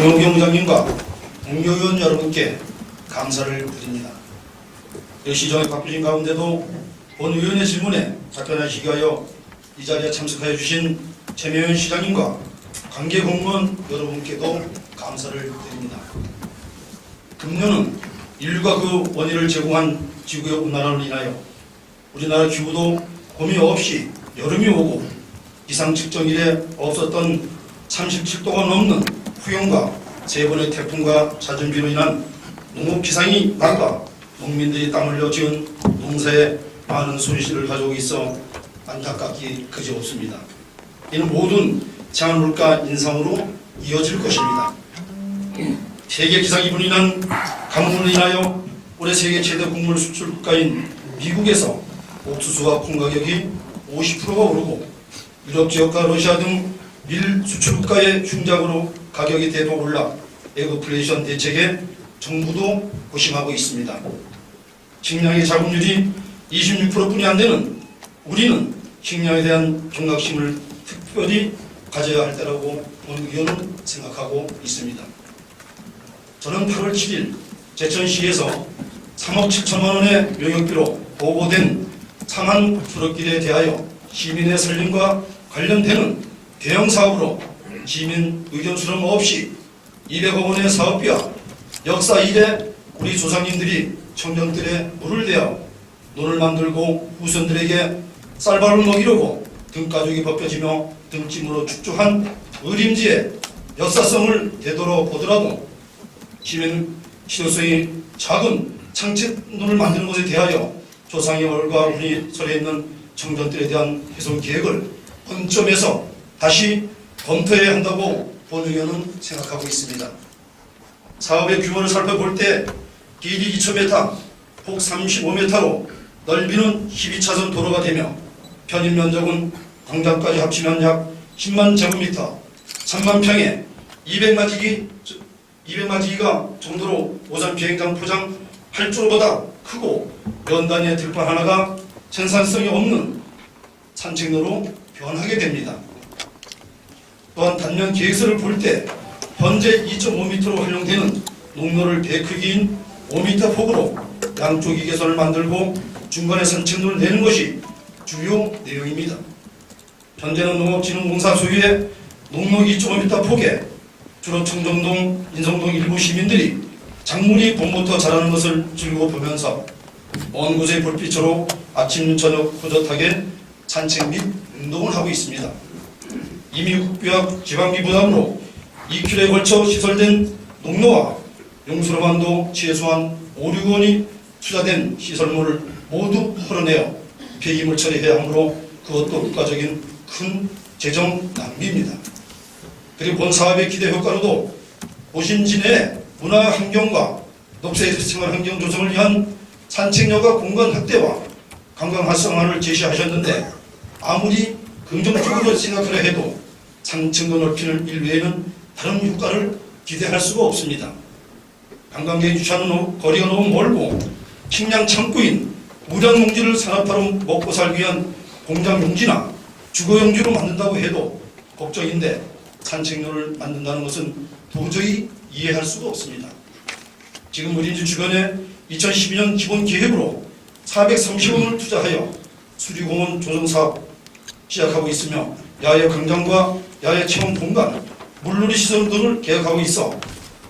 정용경 의장님과 국무위원 여러분께 감사를 드립니다. 시정에 바쁘신 가운데도 본 의원의 질문에 답변하시기 위하여 이 자리에 참석하여 주신 최명현 시장님과 관계 공무원 여러분께도 감사를 드립니다. 금년은 인류가 그 원인을 제공한 지구의 온난화로 인하여 우리나라 기후도 봄이 없이 여름이 오고 기상 측정 이래 없었던 37도가 넘는 후연과 3번의 태풍과 자연비로 인한 농업 기상이 나가 농민들이 땀 흘려 지은 농사에 많은 손실을 가져오고 있어 안타깝기 그지없습니다. 이는 모든 생활물가 인상으로 이어질 것입니다. 세계 기상이변으로 인한 가뭄으로 인하여 올해 세계 최대 곡물 수출 국가인 미국에서 옥수수와 콩 가격이 50%가 오르고 유럽 지역과 러시아 등 밀 수출 국가의 흉작으로 가격이 대폭 올라 에그플레이션 대책에 정부도 고심하고 있습니다. 식량의 자급률이 26%뿐이 안 되는 우리는 식량에 대한 경각심을 특별히 가져야 할 때라고 본 의원은 생각하고 있습니다. 저는 8월 7일 제천시에서 3억 7천만 원의 용역비로 보고된 상한 수로길에 대하여 시민의 설림과 관련되는 대형 사업으로 시민 의견 수렴 없이 200억 원의 사업비와 역사 이래 우리 조상님들이 청정들의 물을 대어 논을 만들고 후손들에게 쌀밥을 먹이려고 등가죽이 벗겨지며 등짐으로 축적한 의림지의 역사성을 되돌아 보더라도 시민 실효성이 작은 창책논을 만드는 것에 대하여 조상의 얼과 운이 서려 있는 청정들에 대한 훼손 계획을 본점에서 다시 검토해야 한다고 본 의원은 생각하고 있습니다. 사업의 규모를 살펴볼 때 길이 2,000m, 폭 35m로 넓이는 12차선 도로가 되며 편입 면적은 광장까지 합치면 약 10만 제곱미터, 3만 평에 200마지기가 정도로 오산 비행장 포장할 줄보다 크고 면 단위의 들판 하나가 생산성이 없는 산책로로 변하게 됩니다. 또한 단면 계획서를 볼 때 현재 2.5m로 활용되는 농로를 배 크기인 5m 폭으로 양쪽 이개선을 만들고 중간에 산책로를 내는 것이 주요 내용입니다. 현재는 농업진흥공사 소유의 농로 2.5m 폭에 주로 청정동, 인성동 일부 시민들이 작물이 봄부터 자라는 것을 즐거워 보면서 먼 곳의 불빛으로 아침 저녁 호젓하게 산책 및 운동을 하고 있습니다. 이미 국비와 지방비 부담으로 2km에 걸쳐 시설된 농로와 용수로만도 최소한 5, 6원이 투자된 시설물을 모두 헐어내어 폐기물 처리해야 하므로 그것도 국가적인 큰 재정 낭비입니다. 그리고 본 사업의 기대 효과로도 오신지 내에 문화 환경과 녹색 생활 환경 조성을 위한 산책로가 공간 확대와 관광 활성화를 제시하셨는데 아무리 긍정적으로 생각하려 해도 산책로 넓히는 일 외에는 다른 효과를 기대할 수가 없습니다. 관광객이 주차하는 거리가 너무 멀고 식량 창고인 무량용지를 산업화로 먹고 살기 위한 공장 용지나 주거 용지로 만든다고 해도 걱정인데 산책로를 만든다는 것은 도저히 이해할 수가 없습니다. 지금 우리 주변에 2012년 기본 계획으로 430억 원을 투자하여 수리공원 조성사업 시작하고 있으며 야외 광장과 야외 체험 공간, 물놀이 시설 등을 계획하고 있어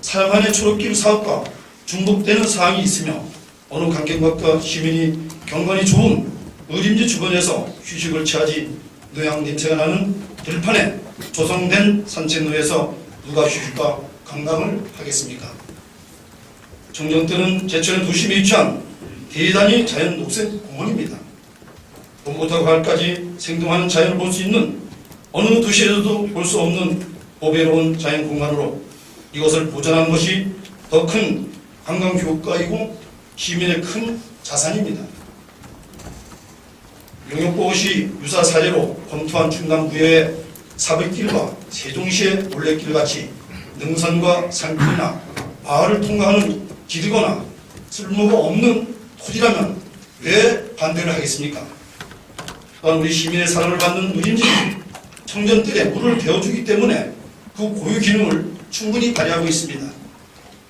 사용안의 초록길 사업과 중복되는 사항이 있으며 어느 관광객과 시민이 경관이 좋은 의림지 주변에서 휴식을 취하지 노양 냄새가 나는 들판에 조성된 산책로에서 누가 휴식과 관광을 하겠습니까? 청정도는 제천의 도심에 위치한 대단히 자연 녹색 공원입니다. 봄부터 가을까지 생동하는 자연을 볼 수 있는 어느 도시에서도 볼 수 없는 보배로운 자연 공간으로 이것을 보존하는 것이 더 큰 관광 효과이고 시민의 큰 자산입니다. 용역보호시 유사 사례로 검토한 충남부여의 사백길과 세종시의 올레길같이 능선과 산길이나 마을을 통과하는 길이거나 쓸모가 없는 토지라면 왜 반대를 하겠습니까? 또한 우리 시민의 사랑을 받는 의림지 청정들에 물을 데워주기 때문에 그 고유 기능을 충분히 발휘하고 있습니다.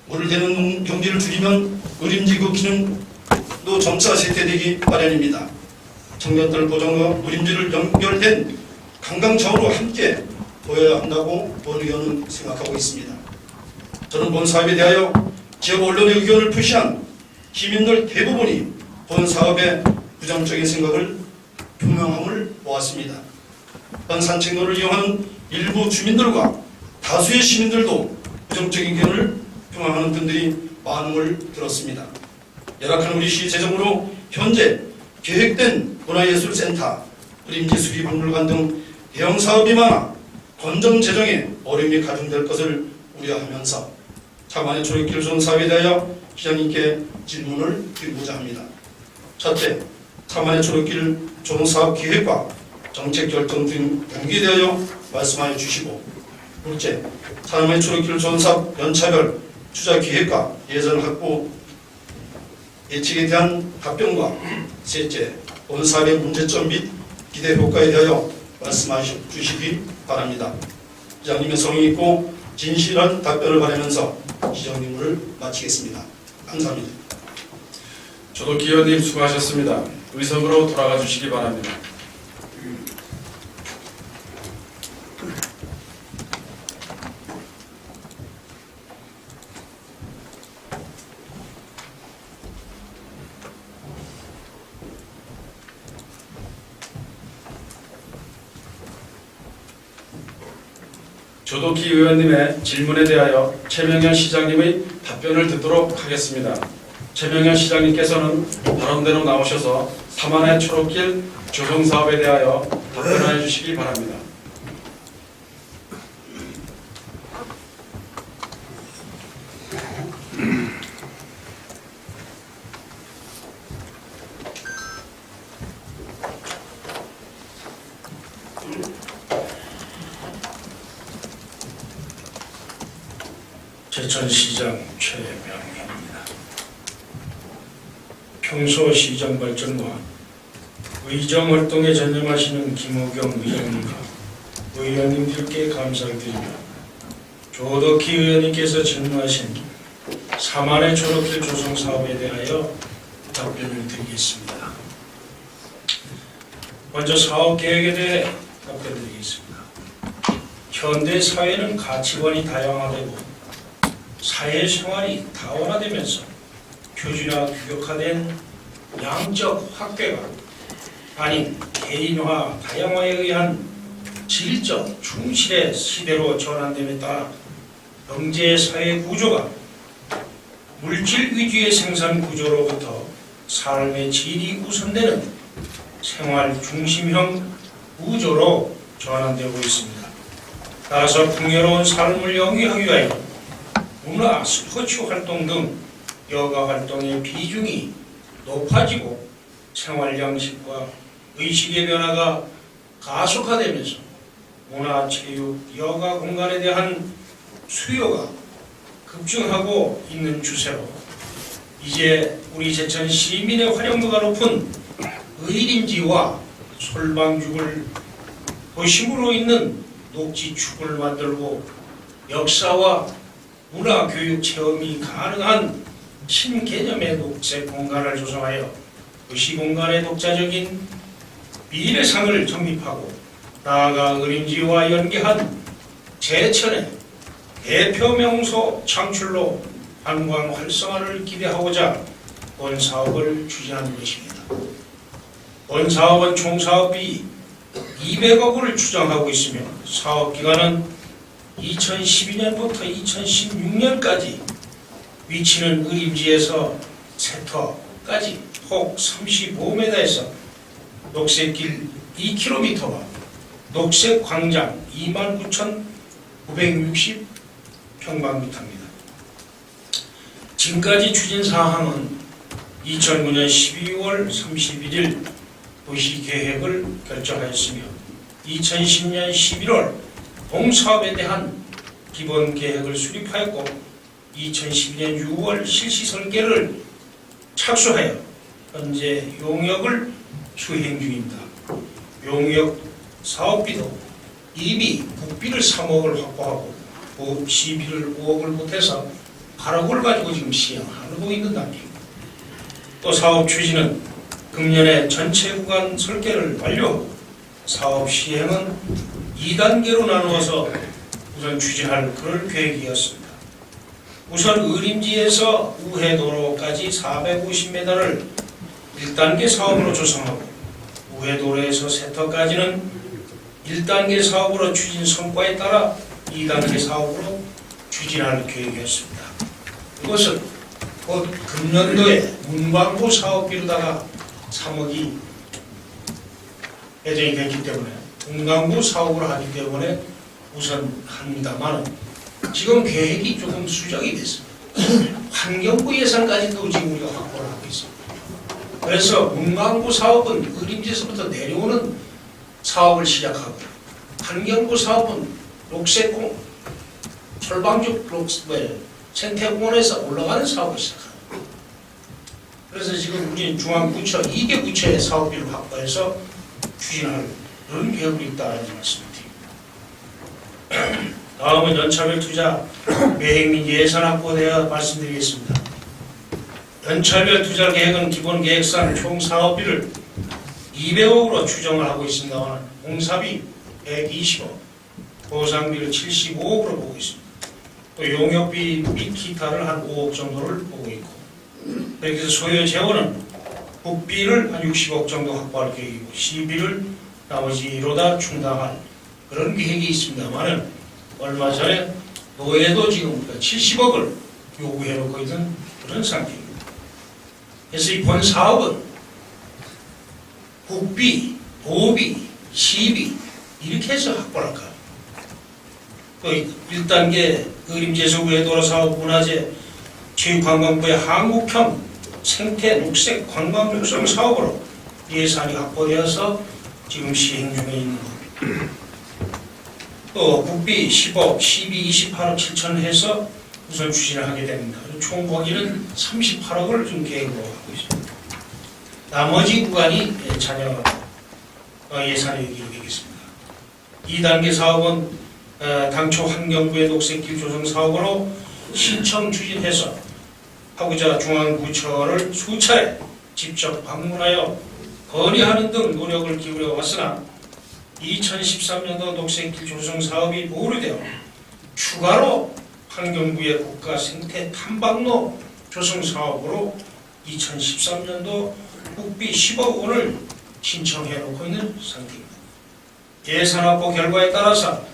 물을 대는 경기를 줄이면 의림지구 기능도 점차 쇠퇴되기 마련입니다. 청년들 보전과 의림지를 연결된 강강좌우로 함께 보여야 한다고 본 의원은 생각하고 있습니다. 저는 본 사업에 대하여 지역 언론의 의견을 표시한 시민들 대부분이 본 사업에 부정적인 생각을 표명함을 보았습니다. 본 산책로를 이용하는 일부 주민들과 다수의 시민들도 부정적인 의견을 표명하는 분들이 많음을 들었습니다. 열악한 우리 시 재정으로 현재 계획된 문화예술센터, 의림지 수리박물관 등 대형 사업이 많아 건전 재정에 어려움이 가중될 것을 우려하면서 차관의 초록길 조성 사업에 대하여 시장님께 질문을 드리고자 합니다. 첫째, 차관의 초록길 조성 사업 계획과 정책 결정 등 동기에 대하여 말씀하여 주시고, 둘째, 차관의 초록길 조성 사업 연차별 투자 계획과 예산 확보 예측에 대한 답변과, 셋째, 본 사업의 문제점 및 기대 효과에 대하여 말씀해 주시기 바랍니다. 시장님의 성의 있고 진실한 답변을 바라면서 시장님을 마치겠습니다. 감사합니다. 조덕기 의원님 수고하셨습니다. 의석으로 돌아가 주시기 바랍니다. 조덕기 의원님의 질문에 대하여 최명현 시장님의 답변을 듣도록 하겠습니다. 최명현 시장님께서는 발언대로 나오셔서 삼안의 초록길 조성 사업에 대하여 답변해 주시기 바랍니다. 제천시장 최명현입니다. 평소 시정 발전과 의정 활동에 전념하시는 김호경 의장님과 의원님들께 감사드리며 조덕희 의원님께서 질문하신 삼안의 초록길 조성 사업에 대하여 답변을 드리겠습니다. 먼저 사업 계획에 대해 답변드리겠습니다. 현대 사회는 가치관이 다양화되고 사회생활이 다원화되면서 표준화 규격화된 양적 확대가 아닌 개인화 다양화에 의한 질적 충실의 시대로 전환됨에 따라 경제 사회 구조가 물질 위주의 생산 구조로부터 삶의 질이 우선되는 생활 중심형 구조로 전환되고 있습니다. 따라서 풍요로운 삶을 영위하기 위하여 문화, 스포츠 활동 등 여가 활동의 비중이 높아지고 생활 양식과 의식의 변화가 가속화되면서 문화, 체육, 여가 공간에 대한 수요가 급증하고 있는 추세로 이제 우리 제천 시민의 활용도가 높은 의림지와 솔방죽을 도심으로 있는 녹지축을 만들고 역사와 문화교육 체험이 가능한 신개념의 녹색 공간을 조성하여 도시공간의 독자적인 미래상을 정립하고 나아가 의림지와 연계한 제천의 대표 명소 창출로 관광 활성화를 기대하고자 본 사업을 추진하는 것입니다. 본 사업은 총 사업비 200억 원을 추정하고 있으며 사업기간은 2012년부터 2016년까지 위치는 의림지에서 세터까지 폭 35m에서 녹색길 2km와 녹색광장 29,960평방미터입니다. 지금까지 추진사항은 2009년 12월 31일 도시계획을 결정하였으며 2010년 11월 동사업에 대한 기본 계획을 수립하였고 2012년 6월 실시 설계를 착수하여 현재 용역을 수행 중입니다. 용역 사업비도 이미 국비를 3억을 확보하고 시비를 5억을 못해서 8억을 가지고 지금 시행하고 있는 단계입니다. 또 사업 추진은 금년에 전체 구간 설계를 완료하고 사업 시행은 2단계로 나누어서 우선 추진할 그럴 계획이었습니다. 우선 의림지에서 우회도로까지 450m를 1단계 사업으로 조성하고 우회도로에서 세터까지는 1단계 사업으로 추진 성과에 따라 2단계 사업으로 추진할 계획이었습니다. 이것은 곧 금년도에 문광부 사업비로다가 3억이 예정이 됐기 때문에 문광부 사업을 하기 때문에 우선 합니다만 지금 계획이 조금 수정이 됐습니다. 환경부 예산까지도 지금 우리가 확보를 하고 있습니다. 그래서 문광부 사업은 의림지에서부터 내려오는 사업을 시작하고 환경부 사업은 녹색공 철방죽 생태공원에서 올라가는 사업을 시작합니다. 그래서 지금 우리 중앙부처 2개 부처의 사업비를 확보해서 추진할 그런 계획이 있다는 말씀을 드립니다. 다음은 연차별 투자 계획 및 예산 확보에 대해 말씀드리겠습니다. 연차별 투자 계획은 기본 계획상 총 사업비를 200억으로 추정을 하고 있습니다만 공사비 120억, 보상비를 75억으로 보고 있습니다. 또 용역비 및 기타를 한 5억 정도를 보고 있고, 그렇게 해서 소요 재원은 국비를 한 60억 정도 확보할 계획이고 시비를 나머지로다 충당할 그런 계획이 있습니다만은 얼마 전에 노예도 지금 70억을 요구해놓고 있는 그런 상태입니다. 그래서 이 본 사업은 국비, 도비, 시비 이렇게 해서 확보를 할까. 또 1단계 의림제소 우회도로 사업 문화재 체육관광부의 한국형 생태 녹색 관광 육성 사업으로 예산이 확보되어서 지금 시행 중에 있는 겁니다. 또 국비 10억, 시비 28억 7천 해서 우선 추진을 하게 됩니다. 총 거기는 38억을 좀 계획으로 하고 있습니다. 나머지 구간이 자녀 예산에 이르겠습니다. 2단계 사업은 당초 환경부의 녹색길 조성 사업으로 신청 추진해서 하고자 중앙부처를 수차례 직접 방문하여 건의하는 등 노력을 기울여 왔으나 2013년도 녹색길 조성 사업이 보류되어 추가로 환경부의 국가 생태 탐방로 조성 사업으로 2013년도 국비 10억 원을 신청해 놓고 있는 상태입니다. 예산 확보 결과에 따라서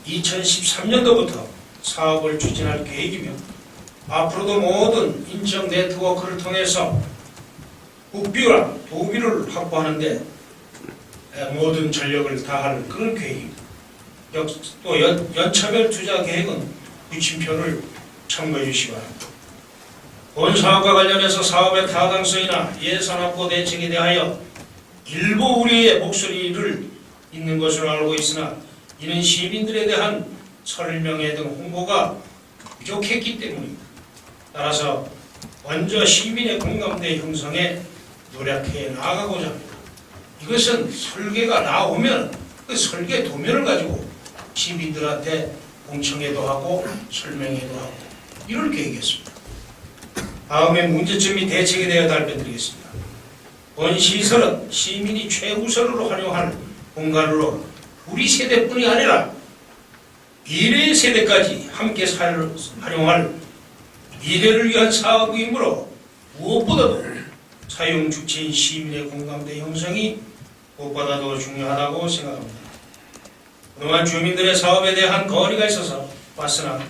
2013년도부터 사업을 추진할 계획이며 앞으로도 모든 인적 네트워크를 통해서 국비와 도비를 확보하는 데 모든 전력을 다할 그런 계획입니다. 또 연차별 투자 계획은 부침표를 참고해 주시기 바랍니다. 본 사업과 관련해서 사업의 타당성이나 예산 확보 대책에 대하여 일부 우리의 목소리를 있는 것으로 알고 있으나 이는 시민들에 대한 설명회 등 홍보가 부족했기 때문입니다. 따라서 먼저 시민의 공감대 형성에 노력해 나아가고자 합니다. 이것은 설계가 나오면 그 설계 도면을 가지고 시민들한테 공청회도 하고 설명회도 하고 이럴 계획이었습니다. 다음에 문제점 및 대책에 대해 답변드리겠습니다. 본 시설은 시민이 최우선으로 활용할 공간으로 우리 세대뿐이 아니라 미래 세대까지 함께 활용할 미래를 위한 사업이므로 무엇보다도 사용 주체인 시민의 공감대 형성이 무엇보다도 중요하다고 생각합니다. 그동안 주민들의 사업에 대한 건의가 있어서 왔으나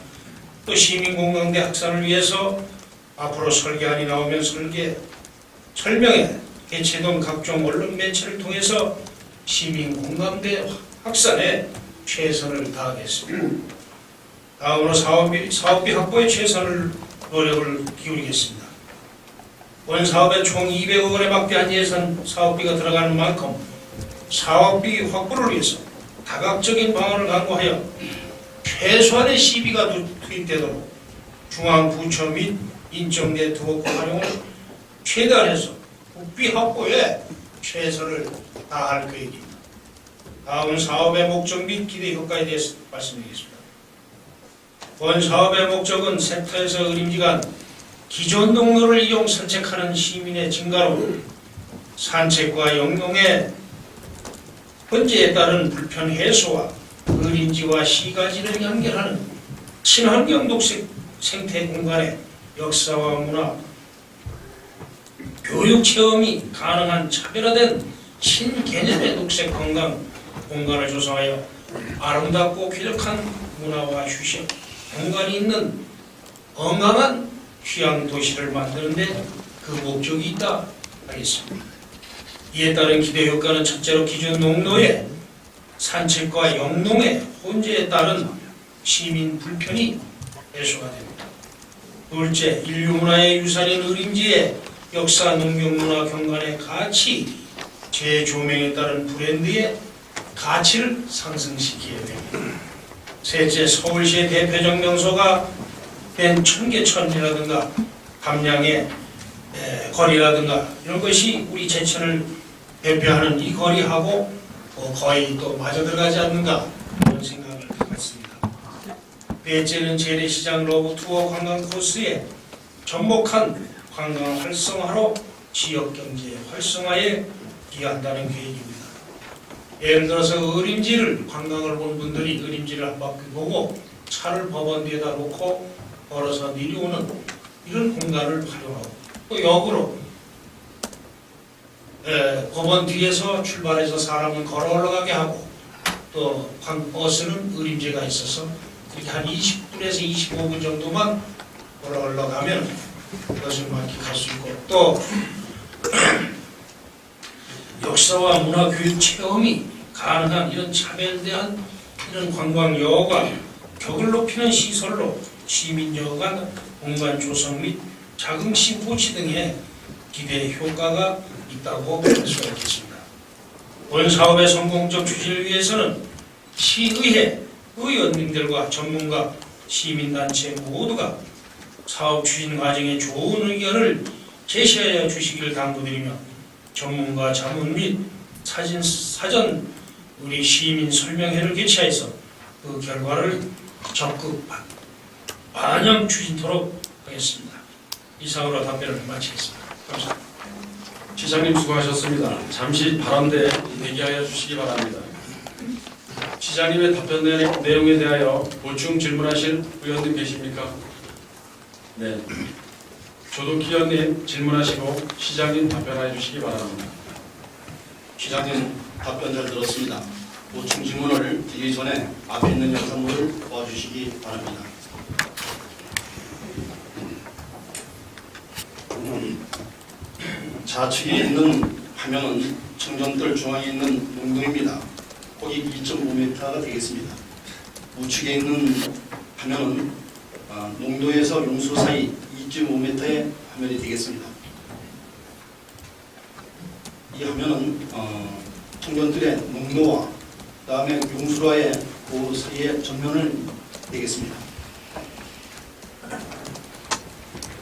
또 시민 공감대 확산을 위해서 앞으로 설계안이 나오면 설명회, 개최 등 각종 언론 매체를 통해서 시민 공감대 확산에 최선을 다하겠습니다. 다음으로 사업비 확보에 최선을 노력을 기울이겠습니다. 본 사업에 총 200억 원에 막대한 예산 사업비가 들어가는 만큼 사업비 확보를 위해서 다각적인 방안을 강구하여 최소한의 시비가 투입되도록 중앙부처 및 인적 네트워크 활용을 최대한해서 국비 확보에 최선을 다할 계획입니다. 다음은 사업의 목적 및 기대 효과에 대해서 말씀드리겠습니다. 본 사업의 목적은 센터에서 의림지 간 기존 농로를 이용 산책하는 시민의 증가로 산책과 영농의 번제에 따른 불편 해소와 의림지와 시가지를 연결하는 친환경 녹색 생태 공간의 역사와 문화, 교육 체험이 가능한 차별화된 신개념의 녹색 관광 공간을 조성하여 아름답고 쾌적한 문화와 휴식 공간이 있는 건강한 휴양 도시를 만드는 데 그 목적이 있다 하겠습니다. 이에 따른 기대 효과는 첫째로 기존 농로의 산책과 영농의 혼재에 따른 시민 불편이 해소가 됩니다. 둘째, 인류 문화의 유산인 의림지의 역사, 농경, 문화, 경관의 가치, 재조명에 따른 브랜드의 가치를 상승시켜야 됩니다. 셋째, 서울시의 대표적 명소가 된 청계천이라든가 담양의 거리라든가 이런 것이 우리 제천을 대표하는 이 거리하고 거의 또 맞아 들어가지 않는가 이런 생각을 갖습니다. 넷째는 재래시장 러브투어 관광 코스에 접목한 관광 활성화로 지역경제 활성화에 기여한다는 계획입니다. 예를 들어서 의림지를 관광을 온 분들이 의림지를 한 바퀴 보고 차를 법원 뒤에다 놓고 걸어서 내려오는 이런 공간을 활용하고 또 역으로 법원 뒤에서 출발해서 사람을 걸어 올라가게 하고 또 버스는 의림지가 있어서 이렇게 한 20분에서 25분 정도만 걸어 올라가면 버스를 만끽할 수 있고 또 역사와 문화 교육 체험이 가능한 이런 차별대한 이런 관광여가 격을 높이는 시설로 시민여가 공간 조성 및 자긍심 호치 등의 기대 효과가 있다고 볼 수가 있겠습니다. 본 사업의 성공적 추진을 위해서는 시의회 의원님들과 전문가, 시민단체 모두가 사업 추진 과정에 좋은 의견을 제시하여 주시기를 당부드리며 전문가 자문 및 사전 우리 시민 설명회를 개최해서 그 결과를 적극 반영 추진토록 하겠습니다. 이상으로 답변을 마치겠습니다. 감사합니다. 시장님 수고하셨습니다. 잠시 바람대에 대기하여 주시기 바랍니다. 시장님의 답변 내용에 대하여 보충 질문하실 의원님 계십니까? 네. 조덕희 의원님 질문하시고 시장님 답변해 주시기 바랍니다. 시장님 답변 잘 들었습니다. 보충 질문을 드리기 전에 앞에 있는 영상물을 보아주시기 바랍니다. 좌측에 있는 화면은 청정들 중앙에 있는 농동입니다. 폭이 2.5m가 되겠습니다. 우측에 있는 화면은 농도에서 용수 사이 2.5m의 화면이 되겠습니다. 이 화면은 청정들의 농도와 그 다음에 용수로의 그 사이의 전면을 되겠습니다.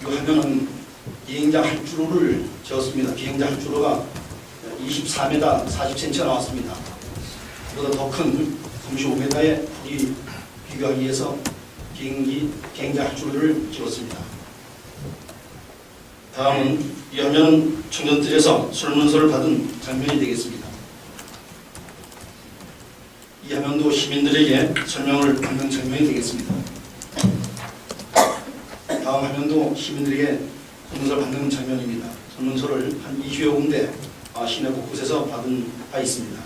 이 화면은 비행장 활주로를 재었습니다. 비행장 활주로가 24m 40cm가 나왔습니다. 보다 더 큰 35m의 폭이 비교하기 위해서 비행장 활주로를 찍었습니다. 다음은 이 화면은 청정들에서 설문서를 받은 장면이 되겠습니다. 이 화면도 시민들에게 설명을 받는 장면이 되겠습니다. 다음 화면도 시민들에게 설문서를 받는 장면입니다. 설문서를 한 20여 군데 시내 곳곳에서 받은 바 있습니다.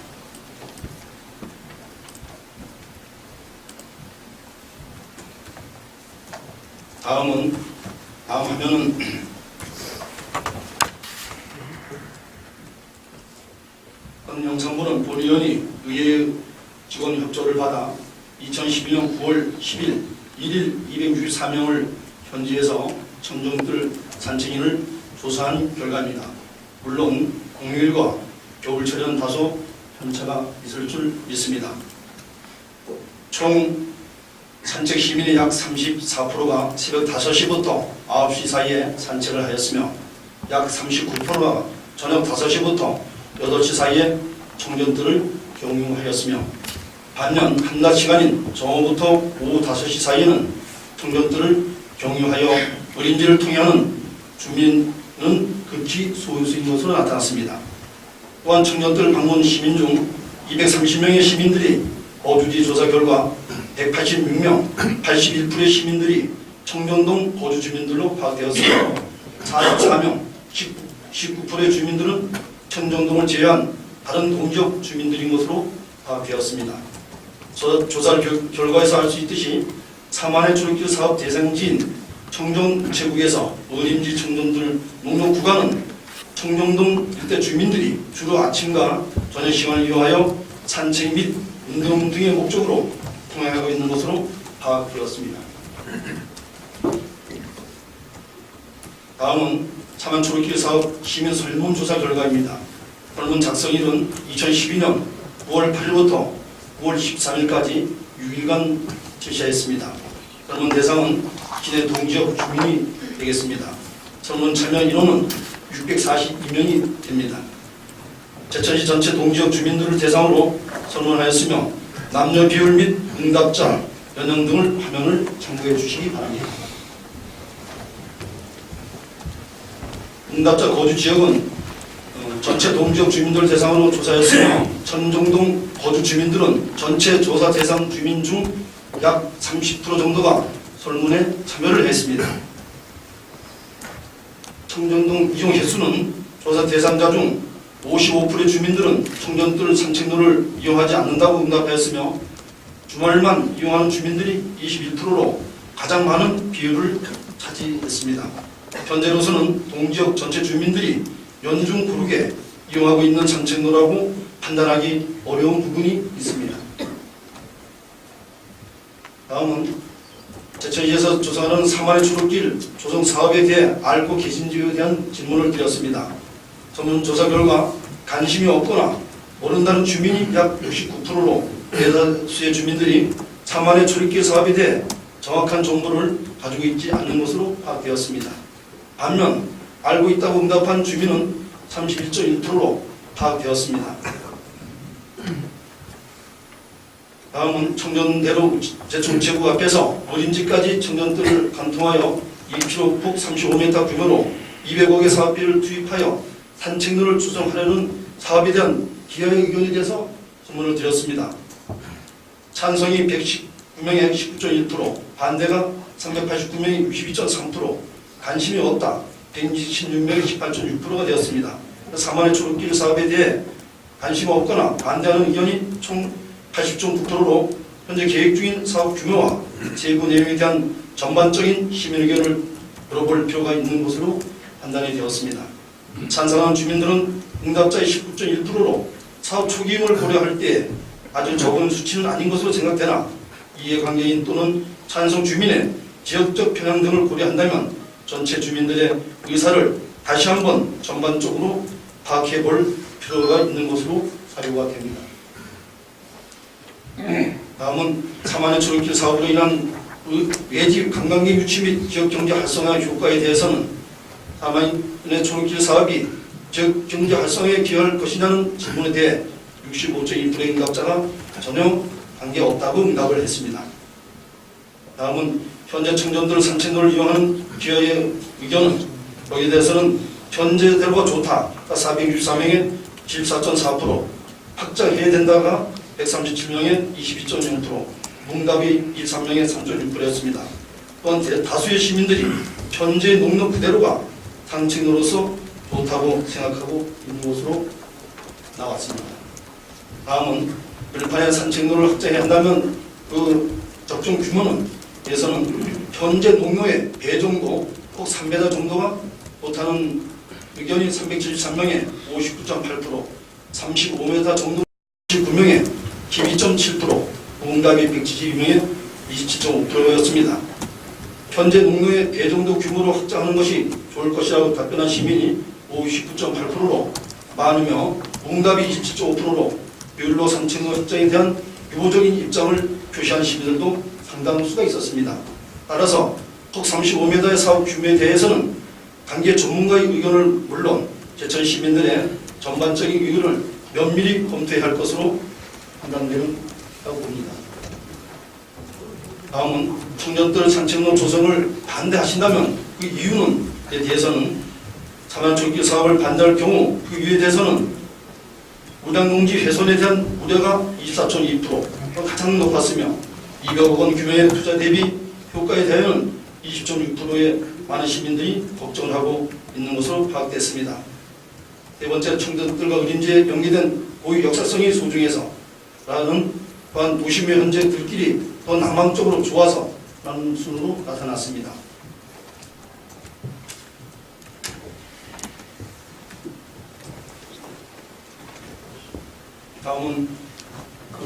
다음 화면은 영상본은 본의원이 의회 직원 협조를 받아 2012년 9월 10일 1일 264명을 현지에서 청정들 산책인을 조사한 결과입니다. 물론 공휴일과 겨울철에는 다소 편차가 있을 줄 믿습니다. 총 산책 시민의 약 34%가 새벽 5시부터 9시 사이에 산책을 하였으며 약 39%가 저녁 5시부터 8시 사이에 청정들을 경유하였으며 반면 한낮 시간인 정오부터 오후 5시 사이에는 청정들을 경유하여 어린지를 통행하는 주민은 극히 소수인 것으로 나타났습니다. 또한 청정들 방문 시민 중 230명의 시민들이 거주지 조사 결과 186명, 81%의 시민들이 청정동 거주 주민들로 파악되었으며 44명, 19%의 주민들은 청정동을 제외한 다른 동지역 주민들인 것으로 파악되었습니다. 조사 결과에서 알 수 있듯이 4만의 초록길 사업 대상지인 청정 우체국에서 어림지 청정들 농촌 구간은 청정동 일대 주민들이 주로 아침과 저녁 시간을 이용하여 산책 및 운동 등의 목적으로 통행하고 있는 것으로 파악되었습니다. 다음은 차만 초록길 사업 시민 설문조사 결과입니다. 설문 작성일은 2012년 9월 8일부터 9월 13일까지 6일간 실시하였습니다. 설문 대상은 기내 동지역 주민이 되겠습니다. 설문 참여 인원은 642명이 됩니다. 제천시 전체 동지역 주민들을 대상으로 설문하였으며 남녀 비율 및 응답자, 연령 등을 화면을 참고해 주시기 바랍니다. 응답자 거주 지역은 전체 동지역 주민들 대상으로 조사했으며 청정동 거주 주민들은 전체 조사 대상 주민 중 약 30% 정도가 설문에 참여를 했습니다. 청정동 이용 횟수는 조사 대상자 중 55%의 주민들은 청정들 산책로를 이용하지 않는다고 응답하였으며 주말만 이용하는 주민들이 21%로 가장 많은 비율을 차지했습니다. 현재로서는 동지역 전체 주민들이 연중 고르게 이용하고 있는 산책로라고 판단하기 어려운 부분이 있습니다. 다음은 제천시에서 조사하는 3만의 초록길 조성 사업에 대해 알고 계신지에 대한 질문을 드렸습니다. 전문조사 결과 관심이 없거나 모른다는 주민이 약 69%로 대다수의 주민들이 3만의 초록길 사업에 대해 정확한 정보를 가지고 있지 않는 것으로 파악되었습니다. 반면 알고 있다고 응답한 주민은 31.1%로 파악되었습니다. 다음은 청정대로 제천우체국 앞에서 어린지까지 청정들을 관통하여 2km 폭 35m 규모로 200억의 사업비를 투입하여 산책로를 조성하려는 사업에 대한 기여의 의견에 대해서 질문을 드렸습니다. 찬성이 119명의 19.1%, 반대가 389명의 62.3%, 관심이 없다 126명의 18.6%가 되었습니다. 4만의 초록길 사업에 대해 관심 없거나 반대하는 의견이 총 80.9%로 현재 계획 중인 사업 규모와 세부 내용에 대한 전반적인 시민 의견을 물어볼 필요가 있는 것으로 판단이 되었습니다. 찬성하는 주민들은 응답자의 19.1%로 사업 초기임을 고려할 때 아주 적은 수치는 아닌 것으로 생각되나 이해관계인 또는 찬성 주민의 지역적 편향 등을 고려한다면 전체 주민들의 의사를 다시 한번 전반적으로 파악해 볼 필요가 있는 것으로 사료가 됩니다. 다음은 4만의 초록길 사업으로 인한 외지 관광객 유치 및 지역경제 활성화 효과에 대해서는 4만의 초록길 사업이 지역경제 활성화에 기여할 것이냐는 질문에 대해 65.1%의 응답자가 전혀 관계없다고 응답을 했습니다. 다음은 현재 청정들 산책로를 이용하는 기여의 의견은 거기에 대해서는 현재대로가 좋다 464명의 14.4%, 확장해야 된다가 137명의 22.0%, 응답이 23명의 3.6%였습니다. 또한 다수의 시민들이 현재 농로 그대로가 산책로로서 좋다고 생각하고 있는 것으로 나왔습니다. 다음은 을판의 산책로를 확장해야 한다면 그 적정 규모는 에서는 현재 농로의 배 정도, 혹 3m 정도가 좋다는 의견이 373명의 59.8%, 35m 정도 19명의 12.7%, 응답이 172명의 27.5%였습니다. 현재 농로의 배 정도 규모로 확장하는 것이 좋을 것이라고 답변한 시민이 59.8%로 많으며 응답이 27.5%로 비율로 산책로 확장에 대한 유보적인 입장을 표시한 시민들도 상당수가 있었습니다. 따라서 폭 35m의 사업 규모에 대해서는 관계 전문가의 의견을 물론 제천 시민들의 전반적인 의견을 면밀히 검토해야 할 것으로 판단되는 다고 봅니다. 다음은 청년들 산책로 조성을 반대하신다면 그 이유는 에 대해서는 사만초길 사업을 반대할 경우 그 이유에 대해서는 우량농지 훼손에 대한 우려가 24.2%, 가장 높았으며 200억 원 규모의 투자 대비 효과에 대해서는 20.6%의 많은 시민들이 걱정을 하고 있는 것으로 파악됐습니다. 네 번째, 청년들과 의림지에 연계된 고유 역사성이 소중해서 라는 또한 도심의 현재 들길이 더 낭만적으로 좋아서 라는 순으로 나타났습니다. 다음은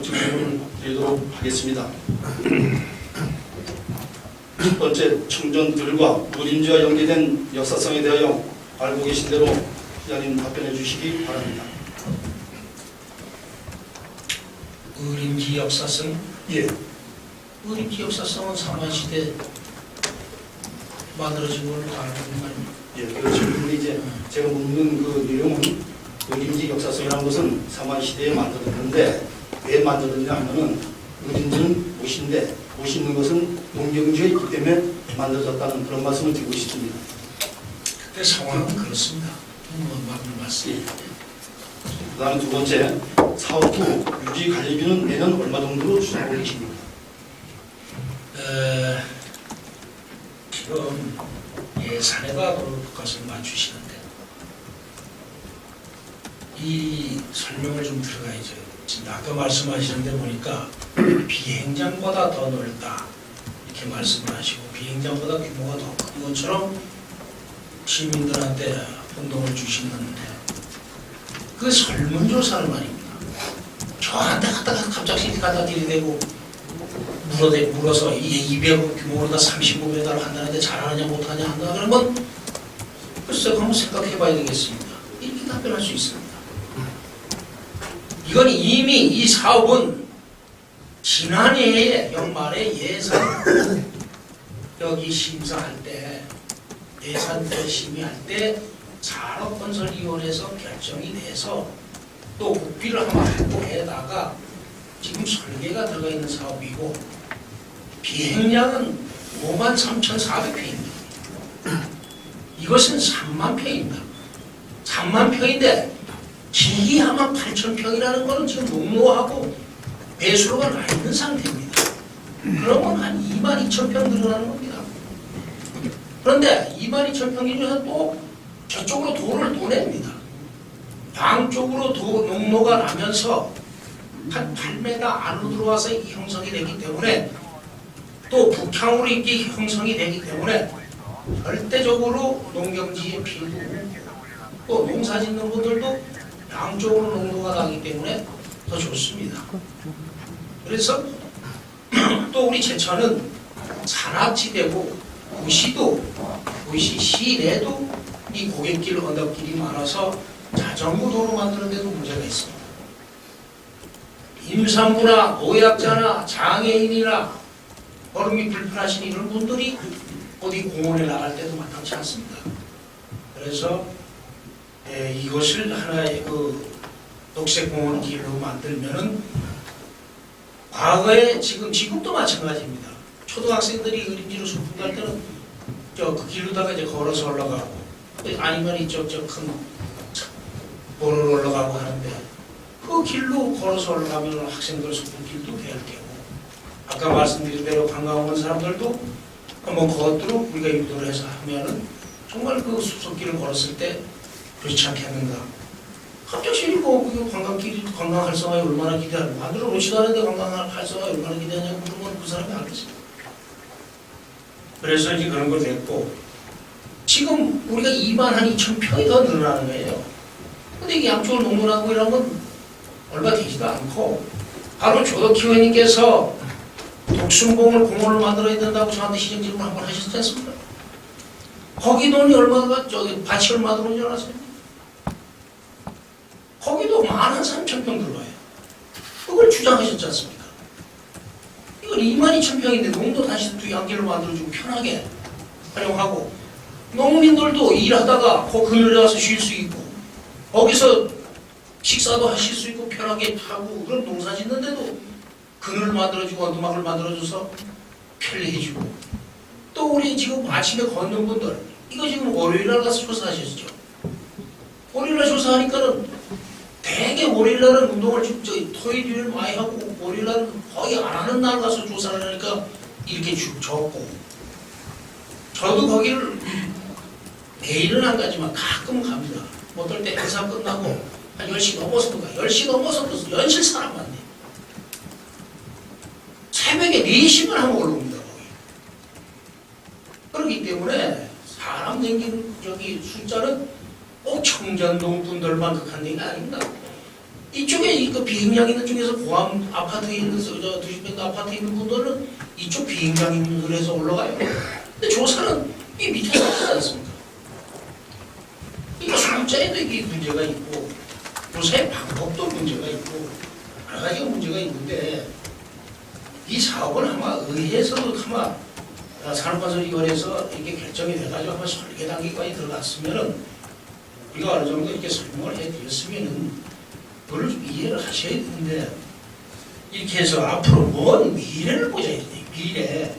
질문을 드리도록 하겠습니다. 첫 번째, 청년들과 의림지와 연계된 역사성에 대하여 알고 계신 대로 기자님 답변해 주시기 바랍니다. 의림지 역사성? 예. 의림지 역사성은 사만시대 만들어진 걸로 다 알고 있는 거 아닙니까? 예, 그 질문이 이제 제가 묻는 그 내용은 의림지 역사성이라는 것은 사만시대에 만들어졌는데 왜 만들었냐 하면은 의림지는 못인데 못 있는 것은 농경지에 있기 때문에 만들어졌다는 그런 말씀을 드리고 싶습니다. 그때 상황은 그렇습니다. 맞는 말씀. 그 다음에 두 번째, 사업 후 유지 관리비는 내년 얼마 정도로 추진하고 계십니까? 지금 예산에다 것을 맞추시는데 이 설명을 좀 들어가야죠. 지금 아까 말씀하시는데 보니까 비행장보다 더 넓다 이렇게 말씀을 하시고 비행장보다 규모가 더 큰 것처럼 시민들한테 운동을 주시는데 그 설문조사를 말입니다. 저한테 갑자기 갖다 들이대고 물어서 이게 200억 규모로다 35배달 한다는데 잘하느냐 못하냐 한다 그러면 글쎄 한번 생각해 봐야 되겠습니다. 이렇게 답변할 수 있습니다. 이건 이미 이 사업은 지난해에 연말에 예산 여기 심사할 때 예산 심의할 때 산업건설위원회에서 결정이 돼서 또 국비를 한번 확보해다가 지금 설계가 들어가 있는 사업이고 비행량은 53,400평입니다. 이것은 3만 평입니다. 3만 평인데 기기하면 8,000평이라는 것은 지금 농로하고 배수로가 나 있는 상태입니다. 그러면 한 22,000평 늘어나는 겁니다. 그런데 22,000평 중에서 또 저쪽으로 도를 또 냅니다. 양쪽으로 농로가 나면서 한 8m 안으로 들어와서 형성이 되기 때문에 또 북향으로 이렇게 형성이 되기 때문에 절대적으로 농경지에 필요고 또 농사 짓는 분들도 양쪽으로 농로가 나기 때문에 더 좋습니다. 그래서 또 우리 제천은 산악지대고 구시 시내도 이 고갯길 언덕길이 많아서 자전거 도로 만드는 데도 문제가 있습니다. 임산부나 노약자나 장애인이나 걸음이 불편하신 이런 분들이 어디 공원에 나갈 때도 마땅치 않습니다. 그래서 이것을 하나의 그 녹색공원 길로 만들면은 과거에 지금도 마찬가지입니다. 초등학생들이 의림지로 소풍 갈 때는 그 길로다가 이제 걸어서 올라가고 아니면 이쪽 큰 보를 올라가고 하는데 그 길로 걸어서 올라가면 학생들 소풍길도 될 테고 아까 말씀드린 대로 관광 오는 사람들도 한번 그것들로 우리가 유도를 해서 하면은 정말 그 숲속길을 걸었을 때 그렇지 않겠는가. 갑자기 그 관광길이 관광 활성화에 얼마나 기대하는 만들어 놓지도 않은데 관광 활성화에 얼마나 기대하냐고 그러면 그 사람이 알겠습니다. 그래서 이제 그런 걸 됐고 지금 우리가 22,000평이 더 늘어나는 거예요. 근데 이게 양쪽을 농촌하고 이런 건 얼마 되지도 않고 바로 조덕희 의원님께서 독순봉을 공원을 만들어야 된다고 저한테 시정 질문 한번 하셨지 않습니까? 거기 돈이 얼마가 저기 밭이 얼마 들어오지 않았어요? 거기도 13,000평 들어와요. 그걸 주장하셨지 않습니까? 이건 22,000평인데 농도 다시 또 양길로 만들어주고 편하게 활용하고 농민들도 일하다가 그 그늘에 가서 쉴 수 있고 거기서 식사도 하실 수 있고 편하게 하고 그런 농사 짓는데도 그늘을 만들어주고 언두막을 만들어줘서 편리해지고 또 우리 지금 아침에 걷는 분들 이거 지금 월요일날 가서 조사하셨죠? 월요일날 조사하니까는 대개 월요일날은 운동을 토요일 일요일 많이 하고 월요일날은 거의 안 하는 날 가서 조사를 하니까 이렇게 적고 저도 거기를 매일은 안 가지만 가끔 갑니다. 어떨 때 회사 끝나고 한 10시 넘어서도 가. 10시 넘어서도 연실 사람 많네. 새벽에 4시만 하면 올라옵니다. 거기. 그렇기 때문에 사람 생기는 저기 숫자는 꼭 청전동 분들만 극한 얘기가 아닙니다. 이쪽에 이거 비행장 있는 중에서 고암 아파트에 있는 저 두시pen도 아파트에 있는 분들은 이쪽 비행장 있는 곳에서 올라가요. 근데 조사는 이 밑에서 하지 않습니까? 그러니까 숫자에도 이게 문제가 있고 조사의 방법도 문제가 있고 여러 가지가 문제가 있는데 이 사업은 아마 의회에서도 아마 산업건설위원회에서 이렇게 결정이 돼가지고 아마 설계 단계까지 들어갔으면은 우리가 어느 정도 이렇게 설명을 해드렸으면은 그걸 좀 이해를 하셔야 되는데 이렇게 해서 앞으로 먼 미래를 보셔야 돼요. 미래.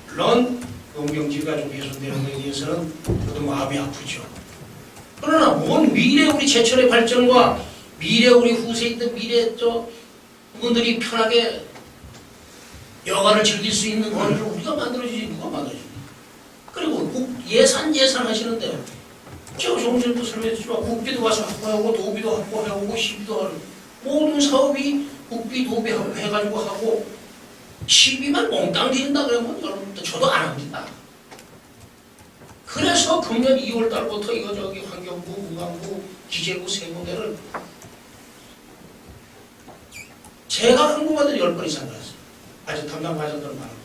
물론 농경지가 좀 훼손되는 것에 대해서는 저도 마음이 아프죠. 그러나 먼 미래 우리 제철의 발전과 미래 우리 후세에 있는 미래 분들이 편하게 여가를 즐길 수 있는 거리를 우리가 만들어주지 누가 만들어주니. 그리고 예산 하시는데 저 정신도 설명해 주지만 국비도 가서 확보하고 도비도 확보하고 시비도 하는 모든 사업이 국비 도비 해가지고 하고 시비만 몽땅 드린다 그러면 여러분들 저도 안 합니다. 그래서 금년 2월 달부터 이거 저기 환경부, 문광부, 기재부 세 군데를 제가 항공받은 10번 이상 갔어요. 아직 담당 과장들은 많아요.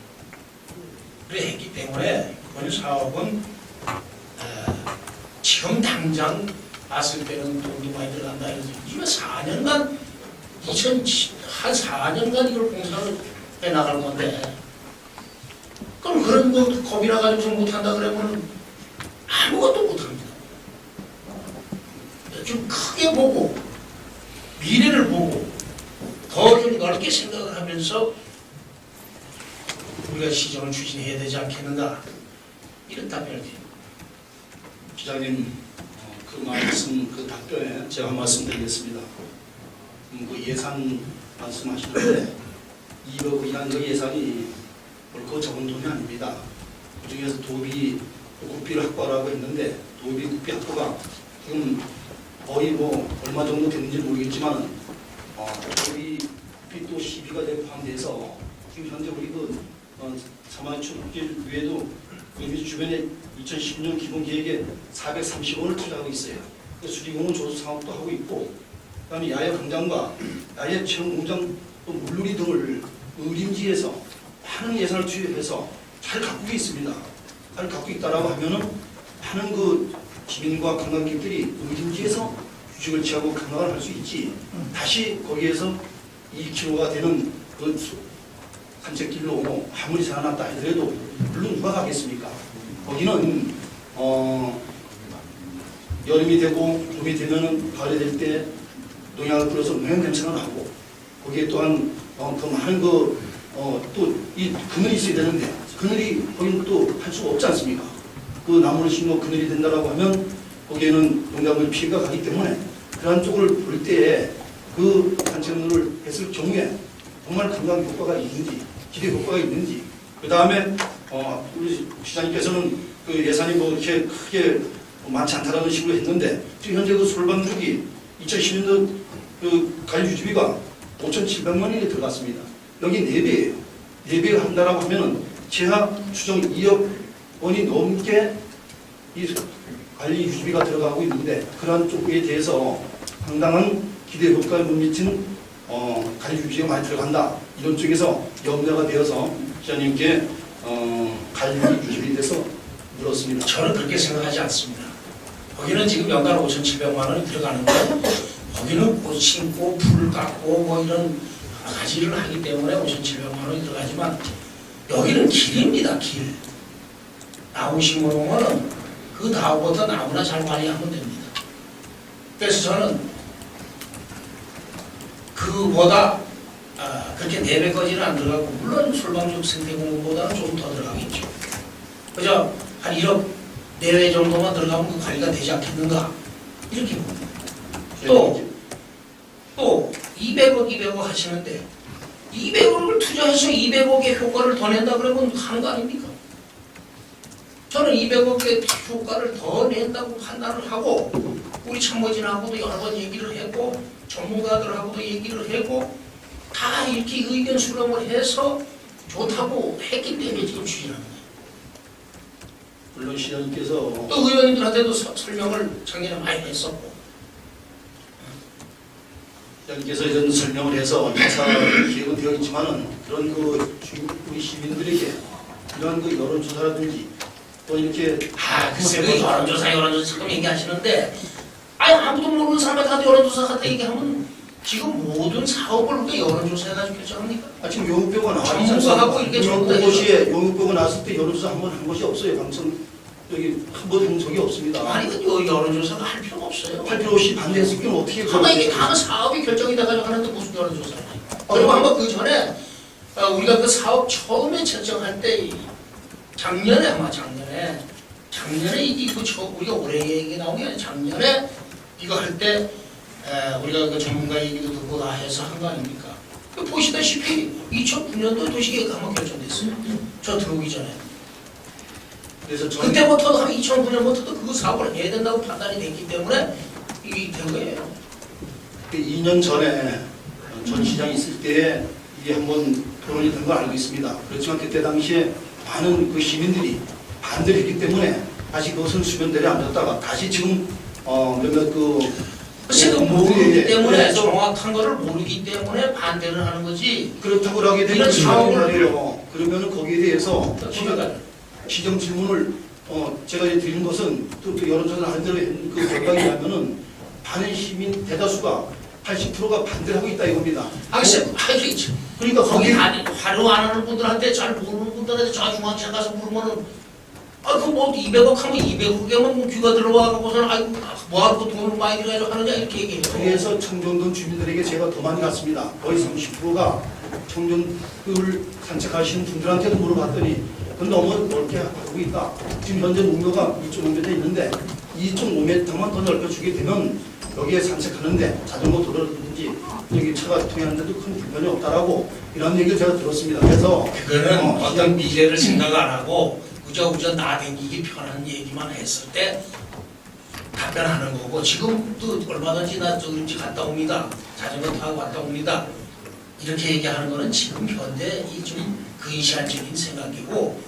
그래 했기 때문에 이번 사업은 지금 당장 봤을 때는 돈도 많이 들어간다 해서 이거 4년간 한 4년간 이걸 공사를 해나갈 건데 그럼 그런 거 겁이나 가지고서 못한다 그러면 아무것도 못합니다. 좀 크게 보고 미래를 보고 더 좀 넓게 생각을 하면서 우리가 시정을 추진해야 되지 않겠는가 이런 답변을 드립니다. 기자님 그 말씀 그 답변에 제가 말씀드리겠습니다. 그 예산 말씀하시는데 2억 이란 그 예산이 그 적은 돈이 아닙니다. 그 중에서 도비 국비를 확보하라고 했는데 도비 국비 확보가 지금 거의 얼마 정도 되는지 모르겠지만 도비 국비 또 시비가 포함돼서 지금 현재 우리 사마의 초록길 외에도 그 주변에 2010년 기본계획에 430원을 투자하고 있어요. 수리공원 조수 사업도 하고 있고, 그다음에 야외 광장과 야외 체험 공장 또 물놀이 등을 의림지에서 많은 예산을 투입해서 잘 가꾸고 있습니다. 잘 가꾸고 있다라고 하면은 많은 그 시민과 관광객들이 의림지에서 휴식을 취하고 관광을 할 수 있지. 다시 거기에서 2km가 되는 그 산책길로 아무리 살아났다 하더라도 물론 누가 가겠습니까? 거기는 여름이 되고 봄이 되면은 가을이 될 때 농약을 뿌려서 농약 냄새가 나고 거기에 또한 더 많은 또 이 그늘이 있어야 되는데 그늘이 거기는 또 할 수가 없지 않습니까? 그 나무를 심고 그늘이 된다라고 하면 거기에는 농작물 피해가 가기 때문에 그러한 쪽을 볼 때에 그 산책로를 했을 경우에 정말 관광 효과가 있는지 기대 효과가 있는지 그 다음에 우리 시장님께서는 그 예산이 이렇게 크게 많지 않다라는 식으로 했는데 지금 현재 그 솔방죽이 2010년도 그 관리 유지비가 5,700만 원이 들어갔습니다. 여기 4배예요. 4배를 한다라고 하면은 최하 추정 2억 원이 넘게 이 관리 유지비가 들어가고 있는데 그러한 쪽에 대해서 상당한 기대 효과에 못 미친 관리 유지비가 많이 들어간다. 이런 쪽에서 염려가 되어서 기자님께 관리 유지비에 대해서 물었습니다. 저는 그렇게 생각하지 않습니다. 거기는 지금 연간 5,700만 원이 들어가는데 거기는 꽃 심고 풀 깎고 이런 여러 가지를 하기 때문에 5,700만 원이 들어가지만 여기는 길입니다. 길. 나오신 거는 그 다음부터 아무나 잘 관리하면 됩니다. 그래서 저는 그보다 그렇게 4배까지는 안 들어가고 물론 솔방적 생태 공급보다는 좀 더 들어가겠죠. 그죠? 한 1억 내외 정도만 들어가면 그 관리가 되지 않겠는가 이렇게 봅니다. 또 200억 하시는데 200억을 투자해서 200억의 효과를 더 낸다 그러면 하는 거 아닙니까? 저는 200억의 효과를 더 낸다고 판단을 하고 우리 참모진하고도 여러 번 얘기를 했고 전문가들하고도 얘기를 했고 다 이렇게 의견 수렴을 해서 좋다고 했기 때문에 지금 추진하는 거예요. 물론 시장님께서 또 의원님들한테도 설명을 작년에 많이 했었고 시장님께서 이런 설명을 해서 2차 계획은 되어 있지만은 그런 우리 시민들에게 이런 여론조사라든지 또 이렇게 글쎄 그 여론조사 잠깐 얘기하시는데 아무도 모르는 사람한테 가서 여론조사 갖다 얘기하면 지금 모든 사업을 우리가 여론조사해가지고 결정합니까? 지금 용역표가 나왔지 전문가하고 이렇게 전부 다 곳이 용역표가 나왔을 때 여론조사 한 번 한 것이 없어요. 방송 여기 한 번 한 적이 없습니다. 아니 그 여론조사가 할 필요가 없어요. 할 필요 없이 반대했을 경우 어떻게 아마 이게 다 사업이 결정이 돼가지고 하는데 무슨 여론조사를 해요. 그리고 한번 그 전에 우리가 그 사업 처음에 결정할 때 작년에 이게 우리가 올해 얘기 나온 게 아니라 작년에 이거 할 때 우리가 그 전문가 얘기도 듣고 다 해서 한 거 아닙니까? 보시다시피 2009년도에 도시계획 한번 결정됐어요. 저 들어오기 전에. 그래서 그때부터도 한 2009년부터도 그 사업을 해야 된다고 판단이 됐기 때문에 이게 된 거예요. 2년 전에 전 시장이 있을 때 이게 한번 토론이 된 걸 알고 있습니다. 그렇지만 그때 당시에 많은 그 시민들이 반대를 했기 때문에 다시 그것은 수면대에 앉았다가 다시 지금 몇몇 글쎄 모르기 때문에 그래서 정확한 거를 모르기 때문에 반대를 하는 거지. 그렇다고 하게 되면 이런 사업을 말이에요. 그러면은 거기에 대해서 보니까 시정 질문을 제가 이제 드리는 것은 또 여론조사 한 대로 그 결과이라면은 많은 시민 대다수가 80%가 반대를 하고 있다 이겁니다. 그러니까 거기 활용 안 하는 분들한테 잘 모르는 분들한테 저 중앙시장 가서 물으면은 뭐 200억 하면 200억에만 귀가 들어와가고서는 아이고 뭐하고 돈을 많이 가지고 하느냐 이렇게 얘기해요. 그래서 청정동 주민들에게 제가 더 많이 갔습니다. 거의 30%가 청정을 산책하시는 분들한테도 물어봤더니 그건 너무 넓게 하고 있다. 지금 현재 농로가 2.5m 있는데 2.5m만 더 넓혀주게 되면 여기에 산책하는데 자전거 도로라든지 여기 차가 통행하는데도 큰 불편이 없다라고 이런 얘기를 제가 들었습니다. 그래서 그거는 어떤 미래를 생각 안 하고 우저우저 나대기기 편한 얘기만 했을 때 답변하는 거고 지금도 얼마든지 나 저기 갔다 옵니다. 자전거 타고 갔다 옵니다. 이렇게 얘기하는 거는 지금 현대 이 좀 근시안적인 생각이고